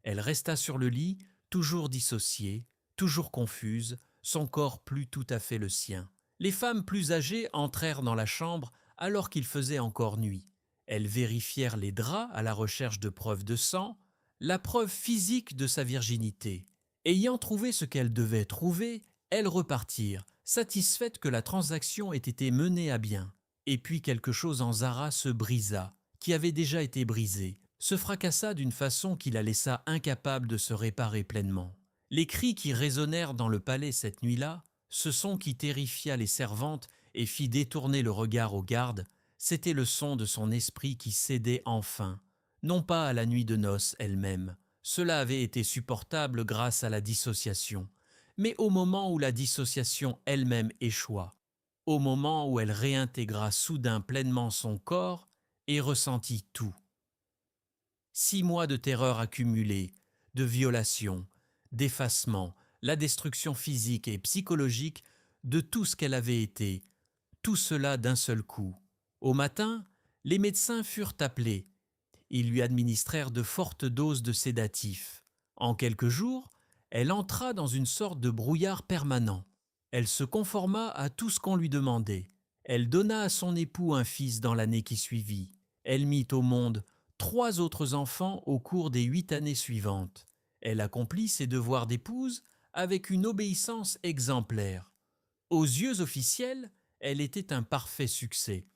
Elle resta sur le lit, toujours dissociée, toujours confuse, son corps plus tout à fait le sien. Les femmes plus âgées entrèrent dans la chambre alors qu'il faisait encore nuit. Elles vérifièrent les draps à la recherche de preuves de sang, la preuve physique de sa virginité. Ayant trouvé ce qu'elles devaient trouver, elles repartirent, satisfaites que la transaction ait été menée à bien. Et puis quelque chose en Zara se brisa, qui avait déjà été brisé, se fracassa d'une façon qui la laissa incapable de se réparer pleinement. Les cris qui résonnèrent dans le palais cette nuit-là, ce son qui terrifia les servantes et fit détourner le regard aux gardes, c'était le son de son esprit qui cédait enfin, non pas à la nuit de noces elle-même. Cela avait été supportable grâce à la dissociation, mais au moment où la dissociation elle-même échoua, au moment où elle réintégra soudain pleinement son corps et ressentit tout. 6 mois de terreur accumulée, de violations, d'effacement, la destruction physique et psychologique de tout ce qu'elle avait été, tout cela d'un seul coup. Au matin, les médecins furent appelés. Ils lui administrèrent de fortes doses de sédatifs. En quelques jours, elle entra dans une sorte de brouillard permanent. Elle se conforma à tout ce qu'on lui demandait. Elle donna à son époux un fils dans l'année qui suivit. Elle mit au monde 3 autres enfants au cours des 8 années suivantes. Elle accomplit ses devoirs d'épouse avec une obéissance exemplaire. Aux yeux officiels, elle était un parfait succès.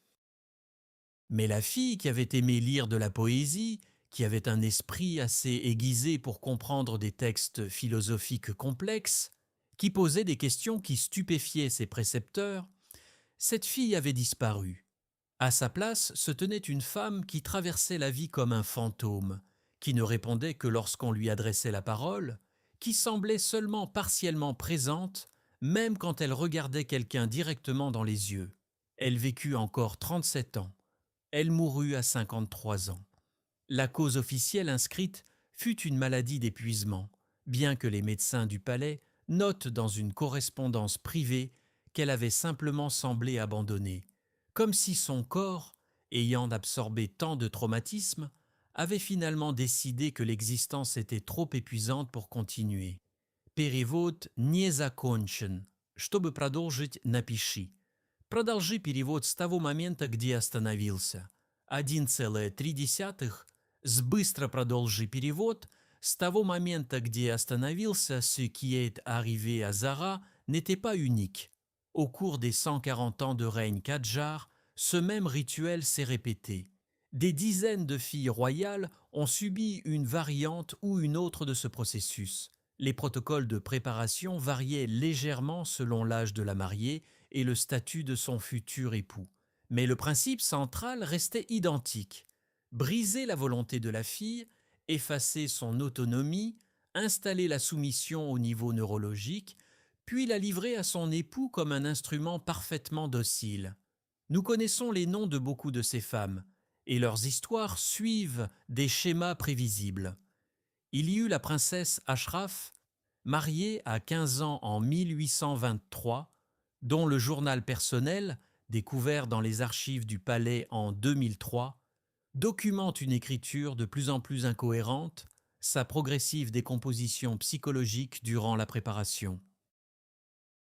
Mais la fille qui avait aimé lire de la poésie, qui avait un esprit assez aiguisé pour comprendre des textes philosophiques complexes, qui posait des questions qui stupéfiaient ses précepteurs, cette fille avait disparu. À sa place se tenait une femme qui traversait la vie comme un fantôme, qui ne répondait que lorsqu'on lui adressait la parole, qui semblait seulement partiellement présente, même quand elle regardait quelqu'un directement dans les yeux. Elle vécut encore 37 ans. Elle mourut à 53 ans. La cause officielle inscrite fut une maladie d'épuisement, bien que les médecins du palais notent dans une correspondance privée qu'elle avait simplement semblé abandonnée, comme si son corps, ayant absorbé tant de traumatismes, avait finalement décidé que l'existence était trop épuisante pour continuer. Перевод не закончен. Чтобы продолжить, напиши. Продолжи перевод с того момента, где остановился. 1,3. Быстро продолжи перевод. С того момента, где остановился, ce qui est arrivé à Zara n'était pas unique. Au cours des 140 ans de règne Kadjar, ce même rituel s'est répété. Des dizaines de filles royales ont subi une variante ou une autre de ce processus. Les protocoles de préparation variaient légèrement selon l'âge de la mariée et le statut de son futur époux. Mais le principe central restait identique. Briser la volonté de la fille, effacer son autonomie, installer la soumission au niveau neurologique, puis la livrer à son époux comme un instrument parfaitement docile. Nous connaissons les noms de beaucoup de ces femmes, et leurs histoires suivent des schémas prévisibles. Il y eut la princesse Ashraf, mariée à 15 ans en 1823, dont le journal personnel, découvert dans les archives du palais en 2003, documente une écriture de plus en plus incohérente, sa progressive décomposition psychologique durant la préparation.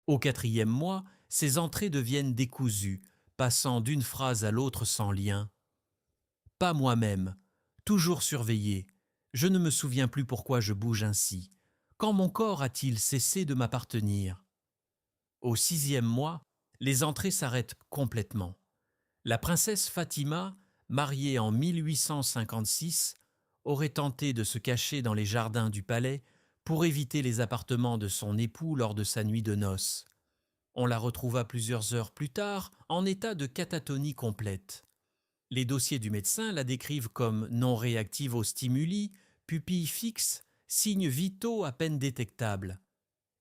Au 4e mois, ses entrées deviennent décousues, passant d'une phrase à l'autre sans lien. « Pas moi-même, toujours surveillé. Je ne me souviens plus pourquoi je bouge ainsi. Quand mon corps a-t-il cessé de m'appartenir ?» Au 6e mois, les entrées s'arrêtent complètement. La princesse Fatima, mariée en 1856, aurait tenté de se cacher dans les jardins du palais pour éviter les appartements de son époux lors de sa nuit de noces. On la retrouva plusieurs heures plus tard en état de catatonie complète. Les dossiers du médecin la décrivent comme non réactive aux stimuli, pupille fixe, signes vitaux à peine détectables.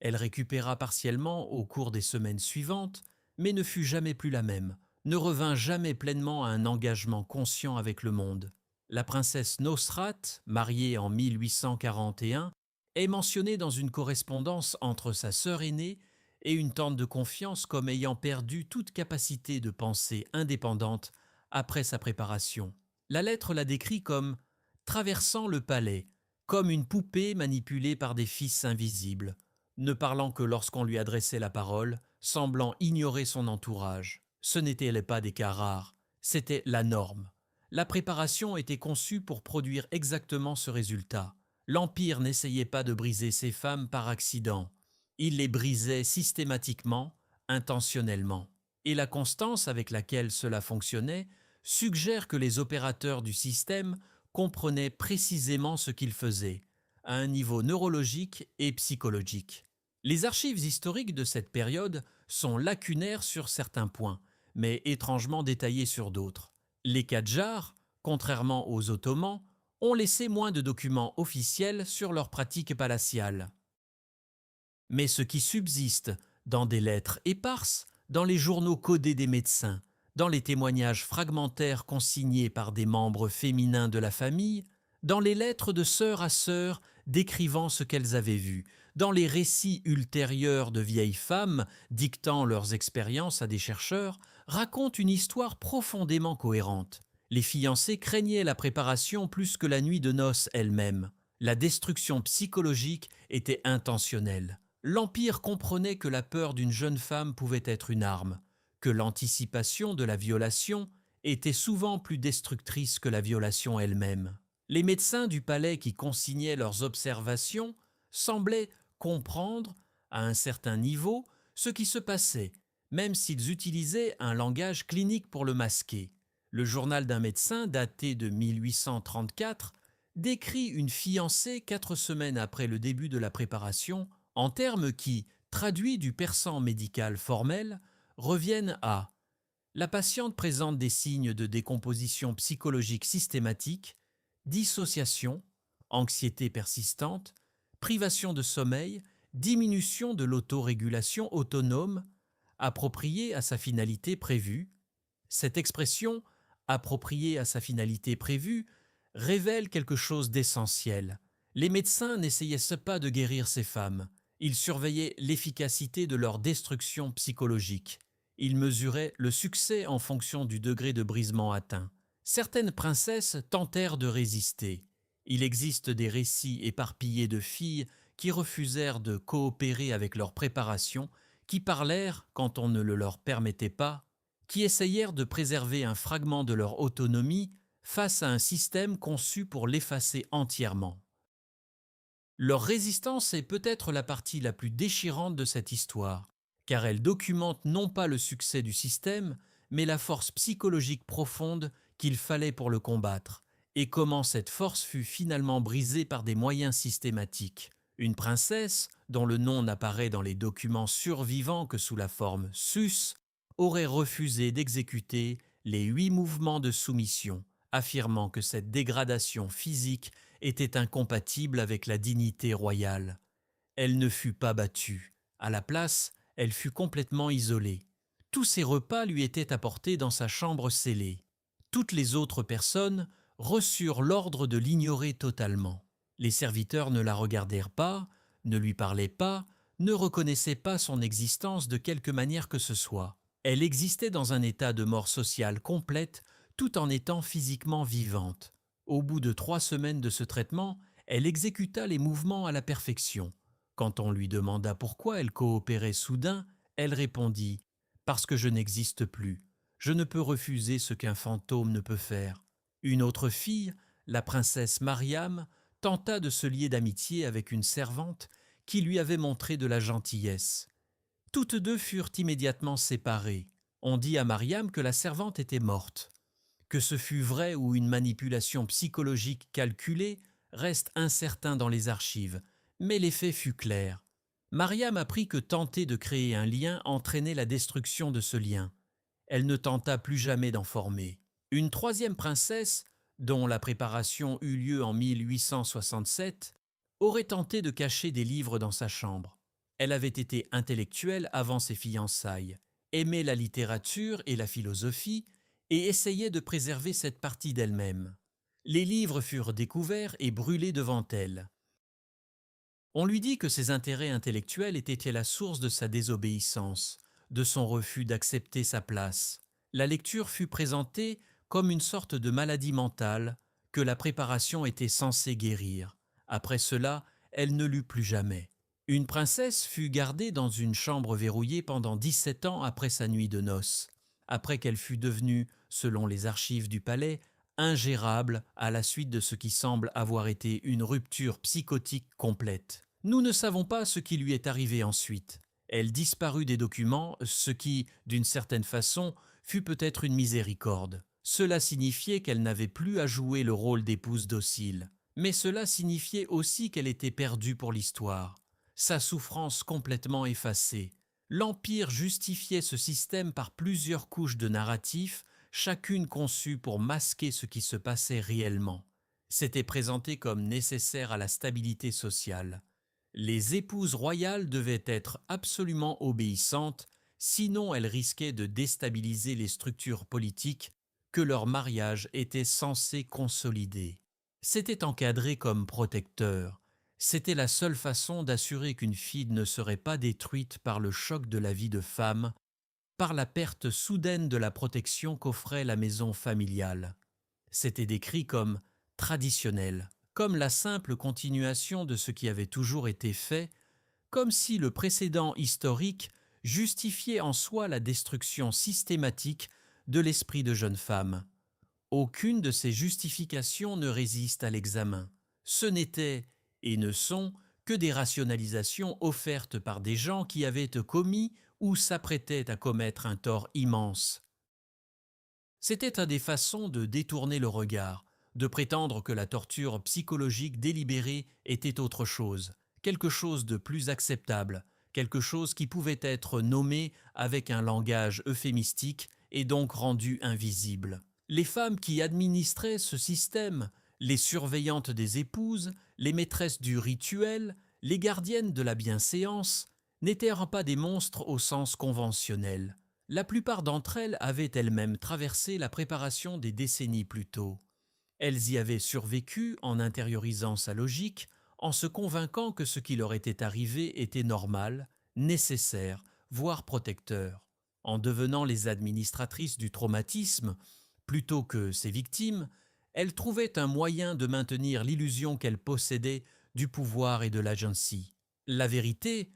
Elle récupéra partiellement au cours des semaines suivantes, mais ne fut jamais plus la même, ne revint jamais pleinement à un engagement conscient avec le monde. La princesse Nosrat, mariée en 1841, est mentionnée dans une correspondance entre sa sœur aînée et une tante de confiance comme ayant perdu toute capacité de pensée indépendante après sa préparation. La lettre la décrit comme « traversant le palais », comme une poupée manipulée par des fils invisibles, ne parlant que lorsqu'on lui adressait la parole, semblant ignorer son entourage. Ce n'étaient pas des cas rares, c'était la norme. La préparation était conçue pour produire exactement ce résultat. L'Empire n'essayait pas de briser ces femmes par accident. Il les brisait systématiquement, intentionnellement. Et la constance avec laquelle cela fonctionnait suggère que les opérateurs du système comprenaient précisément ce qu'ils faisaient, à un niveau neurologique et psychologique. Les archives historiques de cette période sont lacunaires sur certains points, mais étrangement détaillées sur d'autres. Les Kadjars, contrairement aux Ottomans, ont laissé moins de documents officiels sur leurs pratiques palatiales. Mais ce qui subsiste dans des lettres éparses, dans les journaux codés des médecins, dans les témoignages fragmentaires consignés par des membres féminins de la famille, dans les lettres de sœur à sœur décrivant ce qu'elles avaient vu, dans les récits ultérieurs de vieilles femmes dictant leurs expériences à des chercheurs, racontent une histoire profondément cohérente. Les fiancés craignaient la préparation plus que la nuit de noces elle-même. La destruction psychologique était intentionnelle. L'Empire comprenait que la peur d'une jeune femme pouvait être une arme, que l'anticipation de la violation était souvent plus destructrice que la violation elle-même. Les médecins du palais qui consignaient leurs observations semblaient comprendre, à un certain niveau, ce qui se passait, même s'ils utilisaient un langage clinique pour le masquer. Le journal d'un médecin, daté de 1834, décrit une fiancée 4 semaines après le début de la préparation, en termes qui, traduits du persan médical formel, reviennent à: la patiente présente des signes de décomposition psychologique systématique, dissociation, anxiété persistante, privation de sommeil, diminution de l'autorégulation autonome, appropriée à sa finalité prévue. Cette expression, appropriée à sa finalité prévue, révèle quelque chose d'essentiel. Les médecins n'essayaient pas de guérir ces femmes. Ils surveillaient l'efficacité de leur destruction psychologique. Ils mesuraient le succès en fonction du degré de brisement atteint. Certaines princesses tentèrent de résister. Il existe des récits éparpillés de filles qui refusèrent de coopérer avec leur préparation, qui parlèrent quand on ne le leur permettait pas, qui essayèrent de préserver un fragment de leur autonomie face à un système conçu pour l'effacer entièrement. Leur résistance est peut-être la partie la plus déchirante de cette histoire, car elle documente non pas le succès du système, mais la force psychologique profonde qu'il fallait pour le combattre, et comment cette force fut finalement brisée par des moyens systématiques. Une princesse, dont le nom n'apparaît dans les documents survivants que sous la forme sus, aurait refusé d'exécuter les 8 mouvements de soumission, affirmant que cette dégradation physique était incompatible avec la dignité royale. Elle ne fut pas battue. À la place, elle fut complètement isolée. Tous ses repas lui étaient apportés dans sa chambre scellée. Toutes les autres personnes reçurent l'ordre de l'ignorer totalement. Les serviteurs ne la regardèrent pas, ne lui parlaient pas, ne reconnaissaient pas son existence de quelque manière que ce soit. Elle existait dans un état de mort sociale complète tout en étant physiquement vivante. Au bout de 3 semaines de ce traitement, elle exécuta les mouvements à la perfection. Quand on lui demanda pourquoi elle coopérait soudain, elle répondit « Parce que je n'existe plus. Je ne peux refuser ce qu'un fantôme ne peut faire. » Une autre fille, la princesse Mariam, tenta de se lier d'amitié avec une servante qui lui avait montré de la gentillesse. Toutes deux furent immédiatement séparées. On dit à Mariam que la servante était morte. Que ce fût vrai ou une manipulation psychologique calculée reste incertain dans les archives, mais l'effet fut clair. Mariam apprit que tenter de créer un lien entraînait la destruction de ce lien. Elle ne tenta plus jamais d'en former. Une troisième princesse, dont la préparation eut lieu en 1867, aurait tenté de cacher des livres dans sa chambre. Elle avait été intellectuelle avant ses fiançailles, aimait la littérature et la philosophie et essayait de préserver cette partie d'elle-même. Les livres furent découverts et brûlés devant elle. On lui dit que ses intérêts intellectuels étaient la source de sa désobéissance, de son refus d'accepter sa place. La lecture fut présentée comme une sorte de maladie mentale que la préparation était censée guérir. Après cela, elle ne lut plus jamais. Une princesse fut gardée dans une chambre verrouillée pendant 17 ans après sa nuit de noces, après qu'elle fut devenue, selon les archives du palais, ingérable à la suite de ce qui semble avoir été une rupture psychotique complète. Nous ne savons pas ce qui lui est arrivé ensuite. Elle disparut des documents, ce qui, d'une certaine façon, fut peut-être une miséricorde. Cela signifiait qu'elle n'avait plus à jouer le rôle d'épouse docile. Mais cela signifiait aussi qu'elle était perdue pour l'histoire. Sa souffrance complètement effacée. L'Empire justifiait ce système par plusieurs couches de narratifs, chacune conçue pour masquer ce qui se passait réellement. C'était présenté comme nécessaire à la stabilité sociale. Les épouses royales devaient être absolument obéissantes, sinon elles risquaient de déstabiliser les structures politiques que leur mariage était censé consolider. C'était encadré comme protecteur. C'était la seule façon d'assurer qu'une fille ne serait pas détruite par le choc de la vie de femme, par la perte soudaine de la protection qu'offrait la maison familiale. C'était décrit comme traditionnel, comme la simple continuation de ce qui avait toujours été fait, comme si le précédent historique justifiait en soi la destruction systématique de l'esprit de jeune femme. Aucune de ces justifications ne résiste à l'examen. Ce n'étaient et ne sont que des rationalisations offertes par des gens qui avaient commis ou s'apprêtaient à commettre un tort immense. C'était une des façons de détourner le regard, de prétendre que la torture psychologique délibérée était autre chose, quelque chose de plus acceptable, quelque chose qui pouvait être nommé avec un langage euphémistique et donc rendu invisible. Les femmes qui administraient ce système, les surveillantes des épouses, les maîtresses du rituel, les gardiennes de la bienséance, n'étaient pas des monstres au sens conventionnel. La plupart d'entre elles avaient elles-mêmes traversé la préparation des décennies plus tôt. Elles y avaient survécu en intériorisant sa logique, en se convainquant que ce qui leur était arrivé était normal, nécessaire, voire protecteur. En devenant les administratrices du traumatisme, plutôt que ses victimes, elles trouvaient un moyen de maintenir l'illusion qu'elles possédaient du pouvoir et de l'agency. La vérité,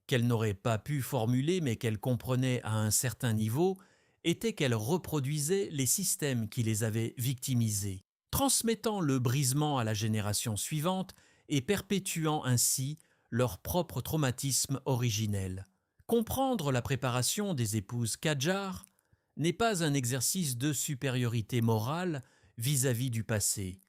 qu'elles n'auraient pas pu formuler mais qu'elles comprenaient à un certain niveau, était qu'elles reproduisaient les systèmes qui les avaient victimisées, transmettant le brisement à la génération suivante et perpétuant ainsi leur propre traumatisme originel. Comprendre la préparation des épouses Kadjar n'est pas un exercice de supériorité morale vis-à-vis du passé,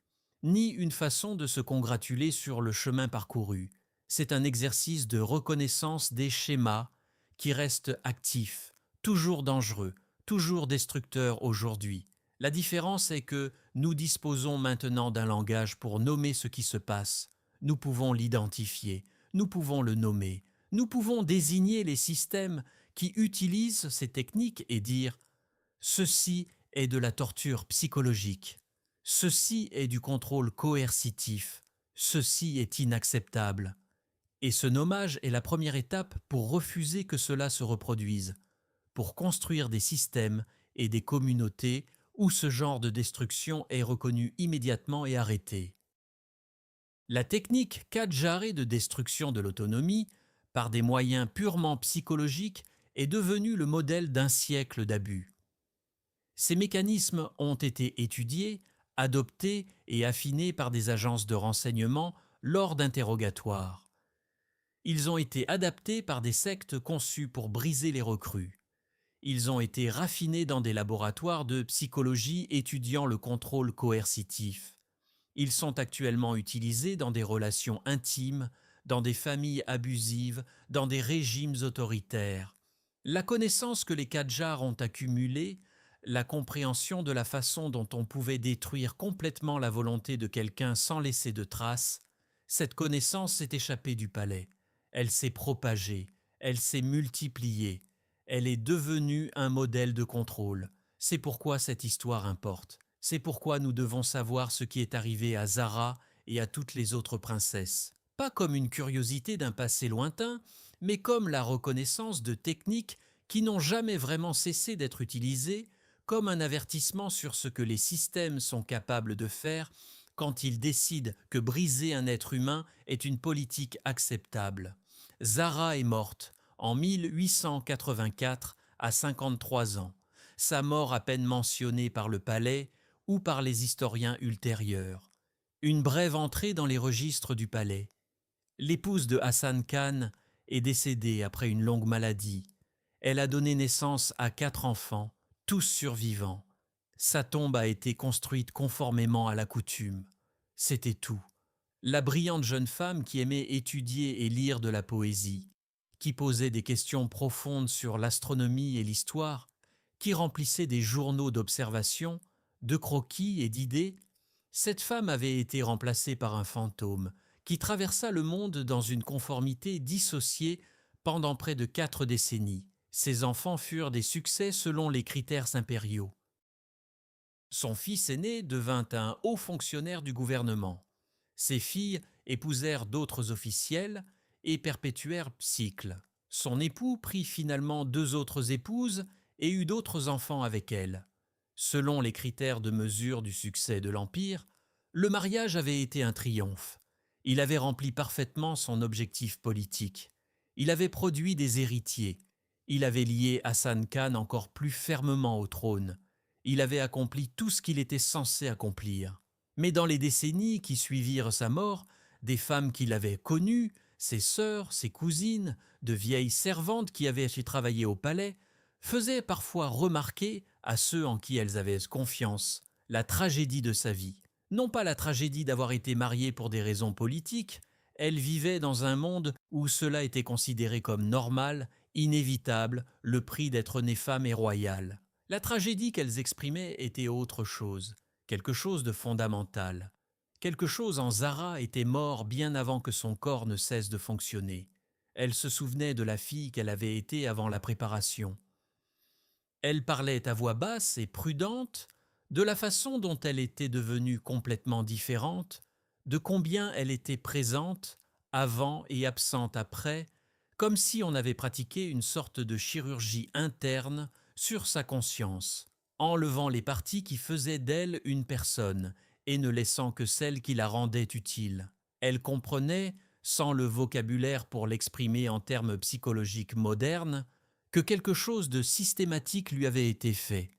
ni une façon de se congratuler sur le chemin parcouru. C'est un exercice de reconnaissance des schémas qui restent actifs, toujours dangereux, toujours destructeurs aujourd'hui. La différence est que nous disposons maintenant d'un langage pour nommer ce qui se passe. Nous pouvons l'identifier, nous pouvons le nommer, nous pouvons désigner les systèmes qui utilisent ces techniques et dire « ceci est de la torture psychologique, ceci est du contrôle coercitif, ceci est inacceptable ». Et ce nommage est la première étape pour refuser que cela se reproduise, pour construire des systèmes et des communautés où ce genre de destruction est reconnu immédiatement et arrêté. La technique Kadjaré de destruction de l'autonomie, par des moyens purement psychologiques, est devenue le modèle d'un siècle d'abus. Ces mécanismes ont été étudiés, adoptés et affinés par des agences de renseignement lors d'interrogatoires. Ils ont été adaptés par des sectes conçues pour briser les recrues. Ils ont été raffinés dans des laboratoires de psychologie étudiant le contrôle coercitif. Ils sont actuellement utilisés dans des relations intimes, dans des familles abusives, dans des régimes autoritaires. La connaissance que les Kadjars ont accumulée, la compréhension de la façon dont on pouvait détruire complètement la volonté de quelqu'un sans laisser de traces, cette connaissance s'est échappée du palais. Elle s'est propagée, elle s'est multipliée, elle est devenue un modèle de contrôle. C'est pourquoi cette histoire importe. C'est pourquoi nous devons savoir ce qui est arrivé à Zara et à toutes les autres princesses. Pas comme une curiosité d'un passé lointain, mais comme la reconnaissance de techniques qui n'ont jamais vraiment cessé d'être utilisées, comme un avertissement sur ce que les systèmes sont capables de faire quand ils décident que briser un être humain est une politique acceptable. Zara est morte en 1884 à 53 ans, sa mort à peine mentionnée par le palais ou par les historiens ultérieurs. Une brève entrée dans les registres du palais. L'épouse de Hassan Khan est décédée après une longue maladie. Elle a donné naissance à 4 enfants, tous survivants. Sa tombe a été construite conformément à la coutume. C'était tout. La brillante jeune femme qui aimait étudier et lire de la poésie, qui posait des questions profondes sur l'astronomie et l'histoire, qui remplissait des journaux d'observation, de croquis et d'idées, cette femme avait été remplacée par un fantôme qui traversa le monde dans une conformité dissociée pendant près de 4 décennies. Ses enfants furent des succès selon les critères impériaux. Son fils aîné devint un haut fonctionnaire du gouvernement. Ses filles épousèrent d'autres officiels et perpétuèrent cycle. Son époux prit finalement 2 autres épouses et eut d'autres enfants avec elles. Selon les critères de mesure du succès de l'Empire, le mariage avait été un triomphe. Il avait rempli parfaitement son objectif politique. Il avait produit des héritiers. Il avait lié Hassan Khan encore plus fermement au trône. Il avait accompli tout ce qu'il était censé accomplir. Mais dans les décennies qui suivirent sa mort, des femmes qu'il avait connues, ses sœurs, ses cousines, de vieilles servantes qui avaient travaillé au palais, faisaient parfois remarquer à ceux en qui elles avaient confiance la tragédie de sa vie. Non pas la tragédie d'avoir été mariée pour des raisons politiques, elle vivait dans un monde où cela était considéré comme normal, inévitable, le prix d'être née femme et royale. La tragédie qu'elles exprimaient était autre chose, quelque chose de fondamental. Quelque chose en Zara était mort bien avant que son corps ne cesse de fonctionner. Elle se souvenait de la fille qu'elle avait été avant la préparation. Elle parlait à voix basse et prudente de la façon dont elle était devenue complètement différente, de combien elle était présente avant et absente après, comme si on avait pratiqué une sorte de chirurgie interne sur sa conscience, enlevant les parties qui faisaient d'elle une personne et ne laissant que celles qui la rendaient utile. Elle comprenait, sans le vocabulaire pour l'exprimer en termes psychologiques modernes, que quelque chose de systématique lui avait été fait,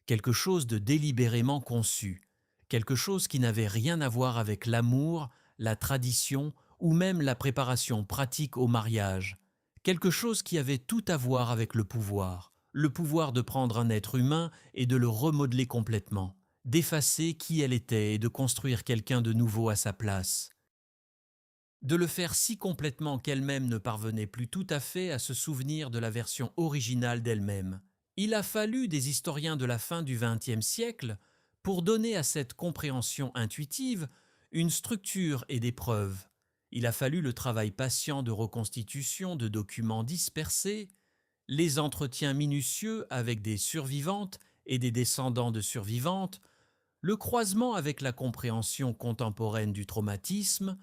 quelque chose de délibérément conçu, quelque chose qui n'avait rien à voir avec l'amour, la tradition ou même la préparation pratique au mariage, quelque chose qui avait tout à voir avec le pouvoir de prendre un être humain et de le remodeler complètement, d'effacer qui elle était et de construire quelqu'un de nouveau à sa place. De le faire si complètement qu'elle-même ne parvenait plus tout à fait à se souvenir de la version originale d'elle-même. Il a fallu des historiens de la fin du XXe siècle pour donner à cette compréhension intuitive une structure et des preuves. Il a fallu le travail patient de reconstitution de documents dispersés, les entretiens minutieux avec des survivantes et des descendants de survivantes, le croisement avec la compréhension contemporaine du traumatisme,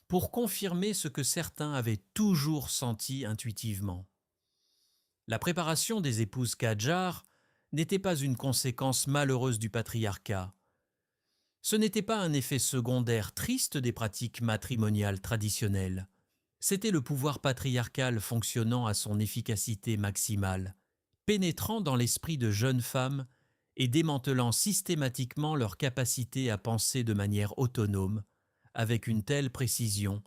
pour confirmer ce que certains avaient toujours senti intuitivement. La préparation des épouses Kadjar n'était pas une conséquence malheureuse du patriarcat. Ce n'était pas un effet secondaire triste des pratiques matrimoniales traditionnelles. C'était le pouvoir patriarcal fonctionnant à son efficacité maximale, pénétrant dans l'esprit de jeunes femmes et démantelant systématiquement leur capacité à penser de manière autonome, avec une telle précision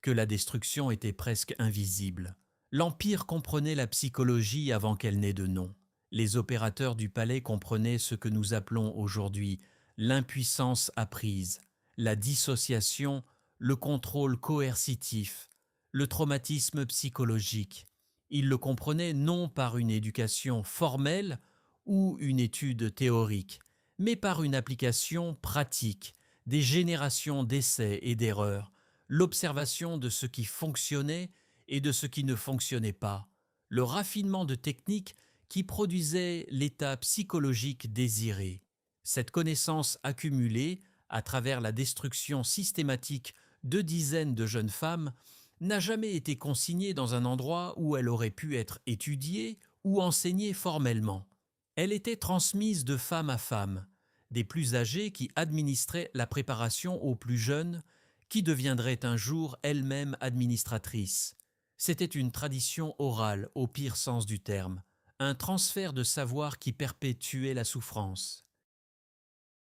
que la destruction était presque invisible. L'Empire comprenait la psychologie avant qu'elle n'ait de nom. Les opérateurs du palais comprenaient ce que nous appelons aujourd'hui l'impuissance apprise, la dissociation, le contrôle coercitif, le traumatisme psychologique. Ils le comprenaient non par une éducation formelle ou une étude théorique, mais par une application pratique, des générations d'essais et d'erreurs, l'observation de ce qui fonctionnait et de ce qui ne fonctionnait pas, le raffinement de techniques qui produisaient l'état psychologique désiré. Cette connaissance accumulée à travers la destruction systématique de dizaines de jeunes femmes n'a jamais été consignée dans un endroit où elle aurait pu être étudiée ou enseignée formellement. Elle était transmise de femme à femme, des plus âgées qui administraient la préparation aux plus jeunes, qui deviendraient un jour elles-mêmes administratrices. C'était une tradition orale au pire sens du terme, un transfert de savoir qui perpétuait la souffrance.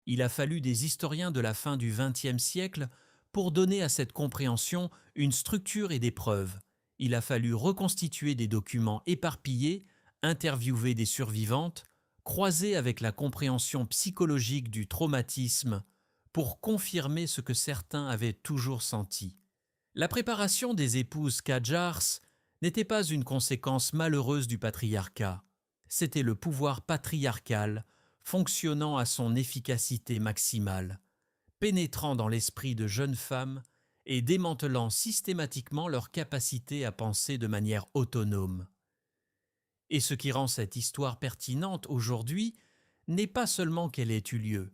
Il a fallu des historiens de la fin du XXe siècle pour donner à cette compréhension une structure et des preuves. Il a fallu reconstituer des documents éparpillés, interviewer des survivantes, croiser avec la compréhension psychologique du traumatisme pour confirmer ce que certains avaient toujours senti. La préparation des épouses Kadjars n'était pas une conséquence malheureuse du patriarcat. C'était le pouvoir patriarcal fonctionnant à son efficacité maximale, pénétrant dans l'esprit de jeunes femmes et démantelant systématiquement leur capacité à penser de manière autonome. Et ce qui rend cette histoire pertinente aujourd'hui n'est pas seulement qu'elle ait eu lieu.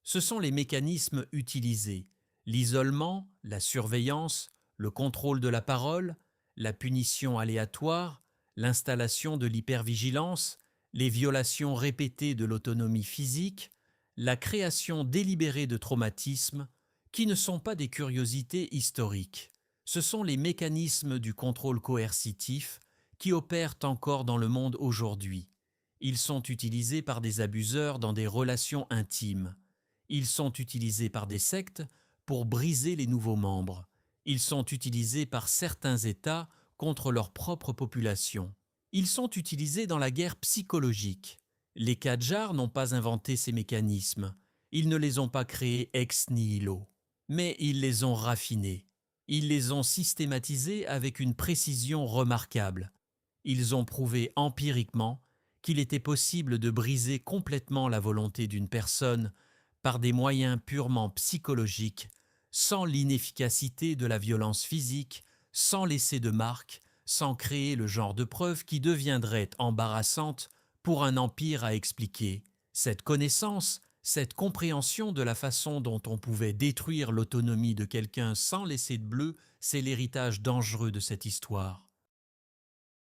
Ce sont les mécanismes utilisés, l'isolement, la surveillance, le contrôle de la parole, la punition aléatoire, l'installation de l'hypervigilance, les violations répétées de l'autonomie physique, la création délibérée de traumatismes, qui ne sont pas des curiosités historiques. Ce sont les mécanismes du contrôle coercitif qui opèrent encore dans le monde aujourd'hui. Ils sont utilisés par des abuseurs dans des relations intimes. Ils sont utilisés par des sectes pour briser les nouveaux membres. Ils sont utilisés par certains États contre leur propre population. Ils sont utilisés dans la guerre psychologique. Les Kadjars n'ont pas inventé ces mécanismes. Ils ne les ont pas créés ex nihilo. Mais ils les ont raffinés. Ils les ont systématisés avec une précision remarquable. Ils ont prouvé empiriquement qu'il était possible de briser complètement la volonté d'une personne par des moyens purement psychologiques, sans l'inefficacité de la violence physique, sans laisser de marque, sans créer le genre de preuve qui deviendrait embarrassante pour un empire à expliquer. Cette connaissance, cette compréhension de la façon dont on pouvait détruire l'autonomie de quelqu'un sans laisser de bleu, c'est l'héritage dangereux de cette histoire.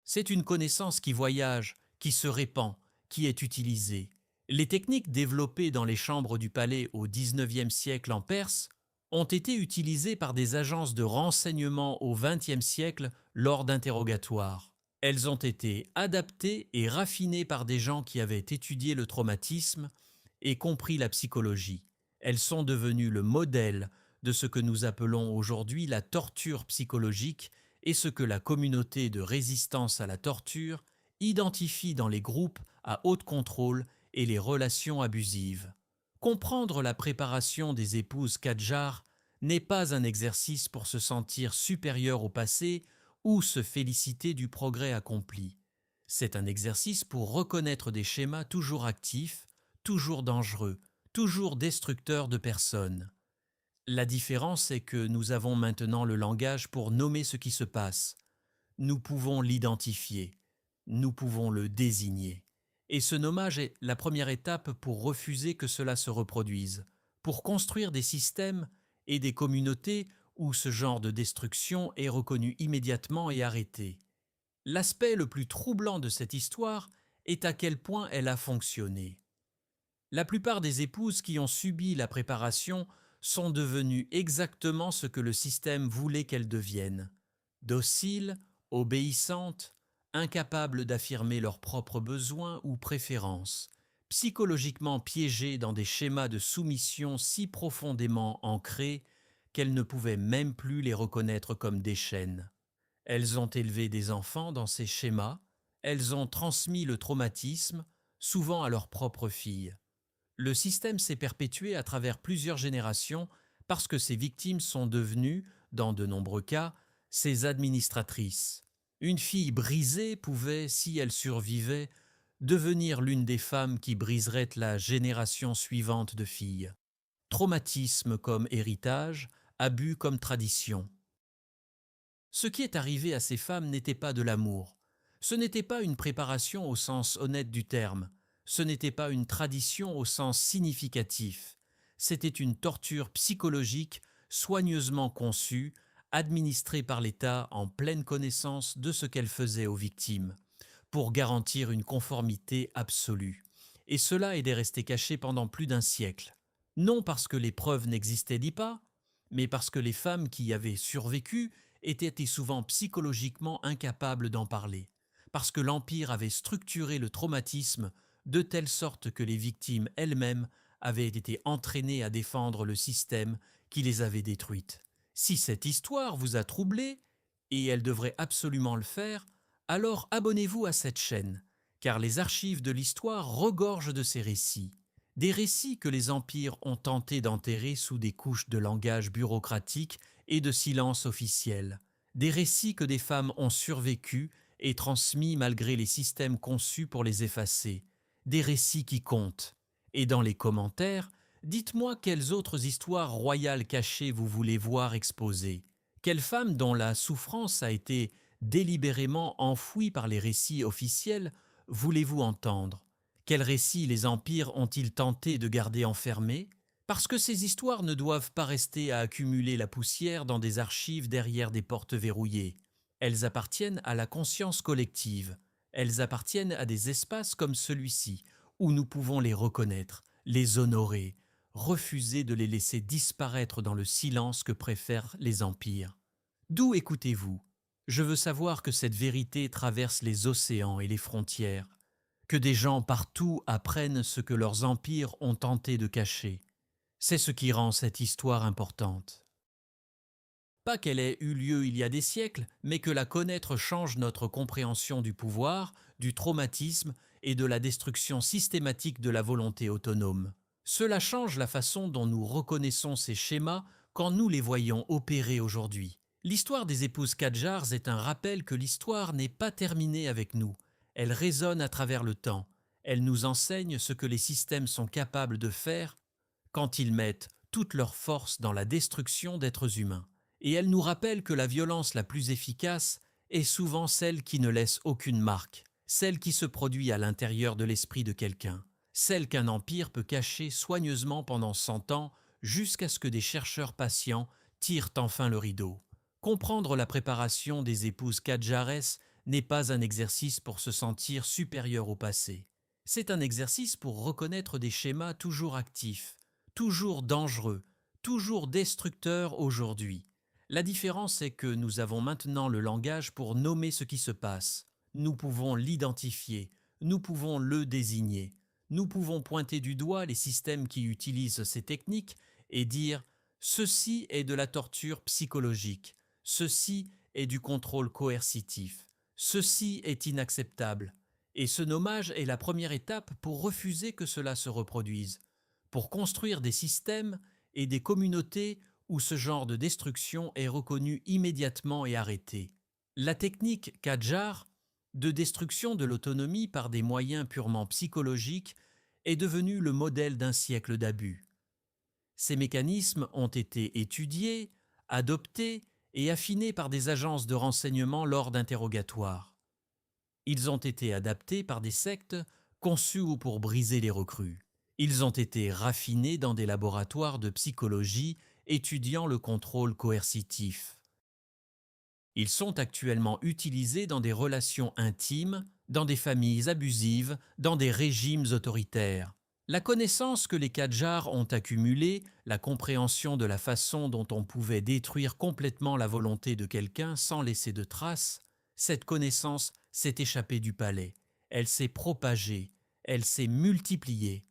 C'est une connaissance qui voyage, qui se répand, qui est utilisée. Les techniques développées dans les chambres du palais au XIXe siècle en Perse ont été utilisées par des agences de renseignement au XXe siècle lors d'interrogatoires. Elles ont été adaptées et raffinées par des gens qui avaient étudié le traumatisme et compris la psychologie. Elles sont devenues le modèle de ce que nous appelons aujourd'hui la torture psychologique et ce que la communauté de résistance à la torture identifie dans les groupes à haut contrôle et les relations abusives. Comprendre la préparation des épouses Kadjar n'est pas un exercice pour se sentir supérieur au passé ou se féliciter du progrès accompli. C'est un exercice pour reconnaître des schémas toujours actifs, toujours dangereux, toujours destructeurs de personnes. La différence est que nous avons maintenant le langage pour nommer ce qui se passe. Nous pouvons l'identifier, nous pouvons le désigner. Et ce nommage est la première étape pour refuser que cela se reproduise, pour construire des systèmes et des communautés où ce genre de destruction est reconnu immédiatement et arrêté. L'aspect le plus troublant de cette histoire est à quel point elle a fonctionné. La plupart des épouses qui ont subi la préparation sont devenues exactement ce que le système voulait qu'elles deviennent. Dociles, obéissantes, incapables d'affirmer leurs propres besoins ou préférences, psychologiquement piégées dans des schémas de soumission si profondément ancrés qu'elles ne pouvaient même plus les reconnaître comme des chaînes. Elles ont élevé des enfants dans ces schémas, elles ont transmis le traumatisme, souvent à leurs propres filles. Le système s'est perpétué à travers plusieurs générations parce que ces victimes sont devenues, dans de nombreux cas, ses administratrices. Une fille brisée pouvait, si elle survivait, devenir l'une des femmes qui briserait la génération suivante de filles. Traumatisme comme héritage, abus comme tradition. Ce qui est arrivé à ces femmes n'était pas de l'amour. Ce n'était pas une préparation au sens honnête du terme. Ce n'était pas une tradition au sens significatif. C'était une torture psychologique soigneusement conçue, administrée par l'État en pleine connaissance de ce qu'elle faisait aux victimes, pour garantir une conformité absolue. Et cela est resté caché pendant plus d'un siècle. Non parce que les preuves n'existaient pas, mais parce que les femmes qui y avaient survécu étaient souvent psychologiquement incapables d'en parler, parce que l'Empire avait structuré le traumatisme de telle sorte que les victimes elles-mêmes avaient été entraînées à défendre le système qui les avait détruites. Si cette histoire vous a troublé, et elle devrait absolument le faire, alors abonnez-vous à cette chaîne, car les archives de l'histoire regorgent de ces récits. Des récits que les empires ont tenté d'enterrer sous des couches de langage bureaucratique et de silence officiel. Des récits que des femmes ont survécu et transmis malgré les systèmes conçus pour les effacer. Des récits qui comptent. Et dans les commentaires, dites-moi quelles autres histoires royales cachées vous voulez voir exposées. Quelle femme dont la souffrance a été délibérément enfouie par les récits officiels voulez-vous entendre? Quels récits les empires ont-ils tenté de garder enfermés? Parce que ces histoires ne doivent pas rester à accumuler la poussière dans des archives derrière des portes verrouillées. Elles appartiennent à la conscience collective. Elles appartiennent à des espaces comme celui-ci, où nous pouvons les reconnaître, les honorer, refuser de les laisser disparaître dans le silence que préfèrent les empires. D'où écoutez-vous? Je veux savoir que cette vérité traverse les océans et les frontières, que des gens partout apprennent ce que leurs empires ont tenté de cacher. C'est ce qui rend cette histoire importante. Pas qu'elle ait eu lieu il y a des siècles, mais que la connaître change notre compréhension du pouvoir, du traumatisme et de la destruction systématique de la volonté autonome. Cela change la façon dont nous reconnaissons ces schémas quand nous les voyons opérer aujourd'hui. L'histoire des épouses Kadjars est un rappel que l'histoire n'est pas terminée avec nous. Elle résonne à travers le temps. Elle nous enseigne ce que les systèmes sont capables de faire quand ils mettent toute leur force dans la destruction d'êtres humains. Et elle nous rappelle que la violence la plus efficace est souvent celle qui ne laisse aucune marque, celle qui se produit à l'intérieur de l'esprit de quelqu'un, celle qu'un empire peut cacher soigneusement pendant 100 ans jusqu'à ce que des chercheurs patients tirent enfin le rideau. Comprendre la préparation des épouses Kadjares n'est pas un exercice pour se sentir supérieur au passé. C'est un exercice pour reconnaître des schémas toujours actifs, toujours dangereux, toujours destructeurs aujourd'hui. La différence est que nous avons maintenant le langage pour nommer ce qui se passe. Nous pouvons l'identifier, nous pouvons le désigner. Nous pouvons pointer du doigt les systèmes qui utilisent ces techniques et dire « ceci est de la torture psychologique, ceci est du contrôle coercitif, ceci est inacceptable ». Et ce nommage est la première étape pour refuser que cela se reproduise, pour construire des systèmes et des communautés où ce genre de destruction est reconnu immédiatement et arrêté. La technique Kadjar, de destruction de l'autonomie par des moyens purement psychologiques, est devenue le modèle d'un siècle d'abus. Ces mécanismes ont été étudiés, adoptés et affinés par des agences de renseignement lors d'interrogatoires. Ils ont été adaptés par des sectes conçues pour briser les recrues. Ils ont été raffinés dans des laboratoires de psychologie étudiant le contrôle coercitif. Ils sont actuellement utilisés dans des relations intimes, dans des familles abusives, dans des régimes autoritaires. La connaissance que les Kadjars ont accumulée, la compréhension de la façon dont on pouvait détruire complètement la volonté de quelqu'un sans laisser de traces, cette connaissance s'est échappée du palais. Elle s'est propagée, elle s'est multipliée.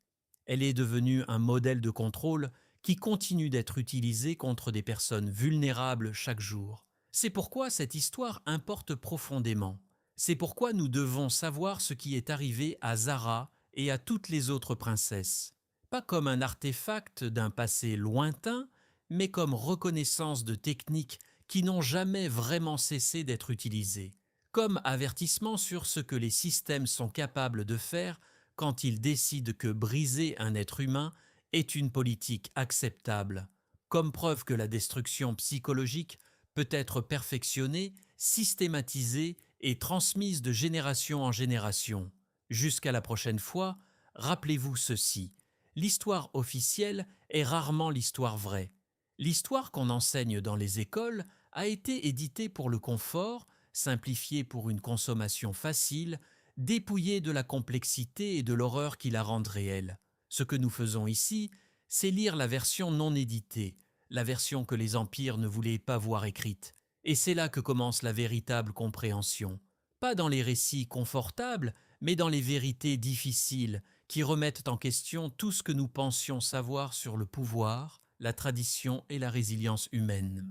Elle est devenue un modèle de contrôle qui continue d'être utilisé contre des personnes vulnérables chaque jour. C'est pourquoi cette histoire importe profondément. C'est pourquoi nous devons savoir ce qui est arrivé à Zara et à toutes les autres princesses. Pas comme un artefact d'un passé lointain, mais comme reconnaissance de techniques qui n'ont jamais vraiment cessé d'être utilisées. Comme avertissement sur ce que les systèmes sont capables de faire quand ils décident que briser un être humain est une politique acceptable, comme preuve que la destruction psychologique peut être perfectionnée, systématisée et transmise de génération en génération. Jusqu'à la prochaine fois, rappelez-vous ceci, l'histoire officielle est rarement l'histoire vraie. L'histoire qu'on enseigne dans les écoles a été éditée pour le confort, simplifiée pour une consommation facile, dépouillée de la complexité et de l'horreur qui la rendent réelle. Ce que nous faisons ici, c'est lire la version non éditée, la version que les empires ne voulaient pas voir écrite. Et c'est là que commence la véritable compréhension. Pas dans les récits confortables, mais dans les vérités difficiles qui remettent en question tout ce que nous pensions savoir sur le pouvoir, la tradition et la résilience humaine.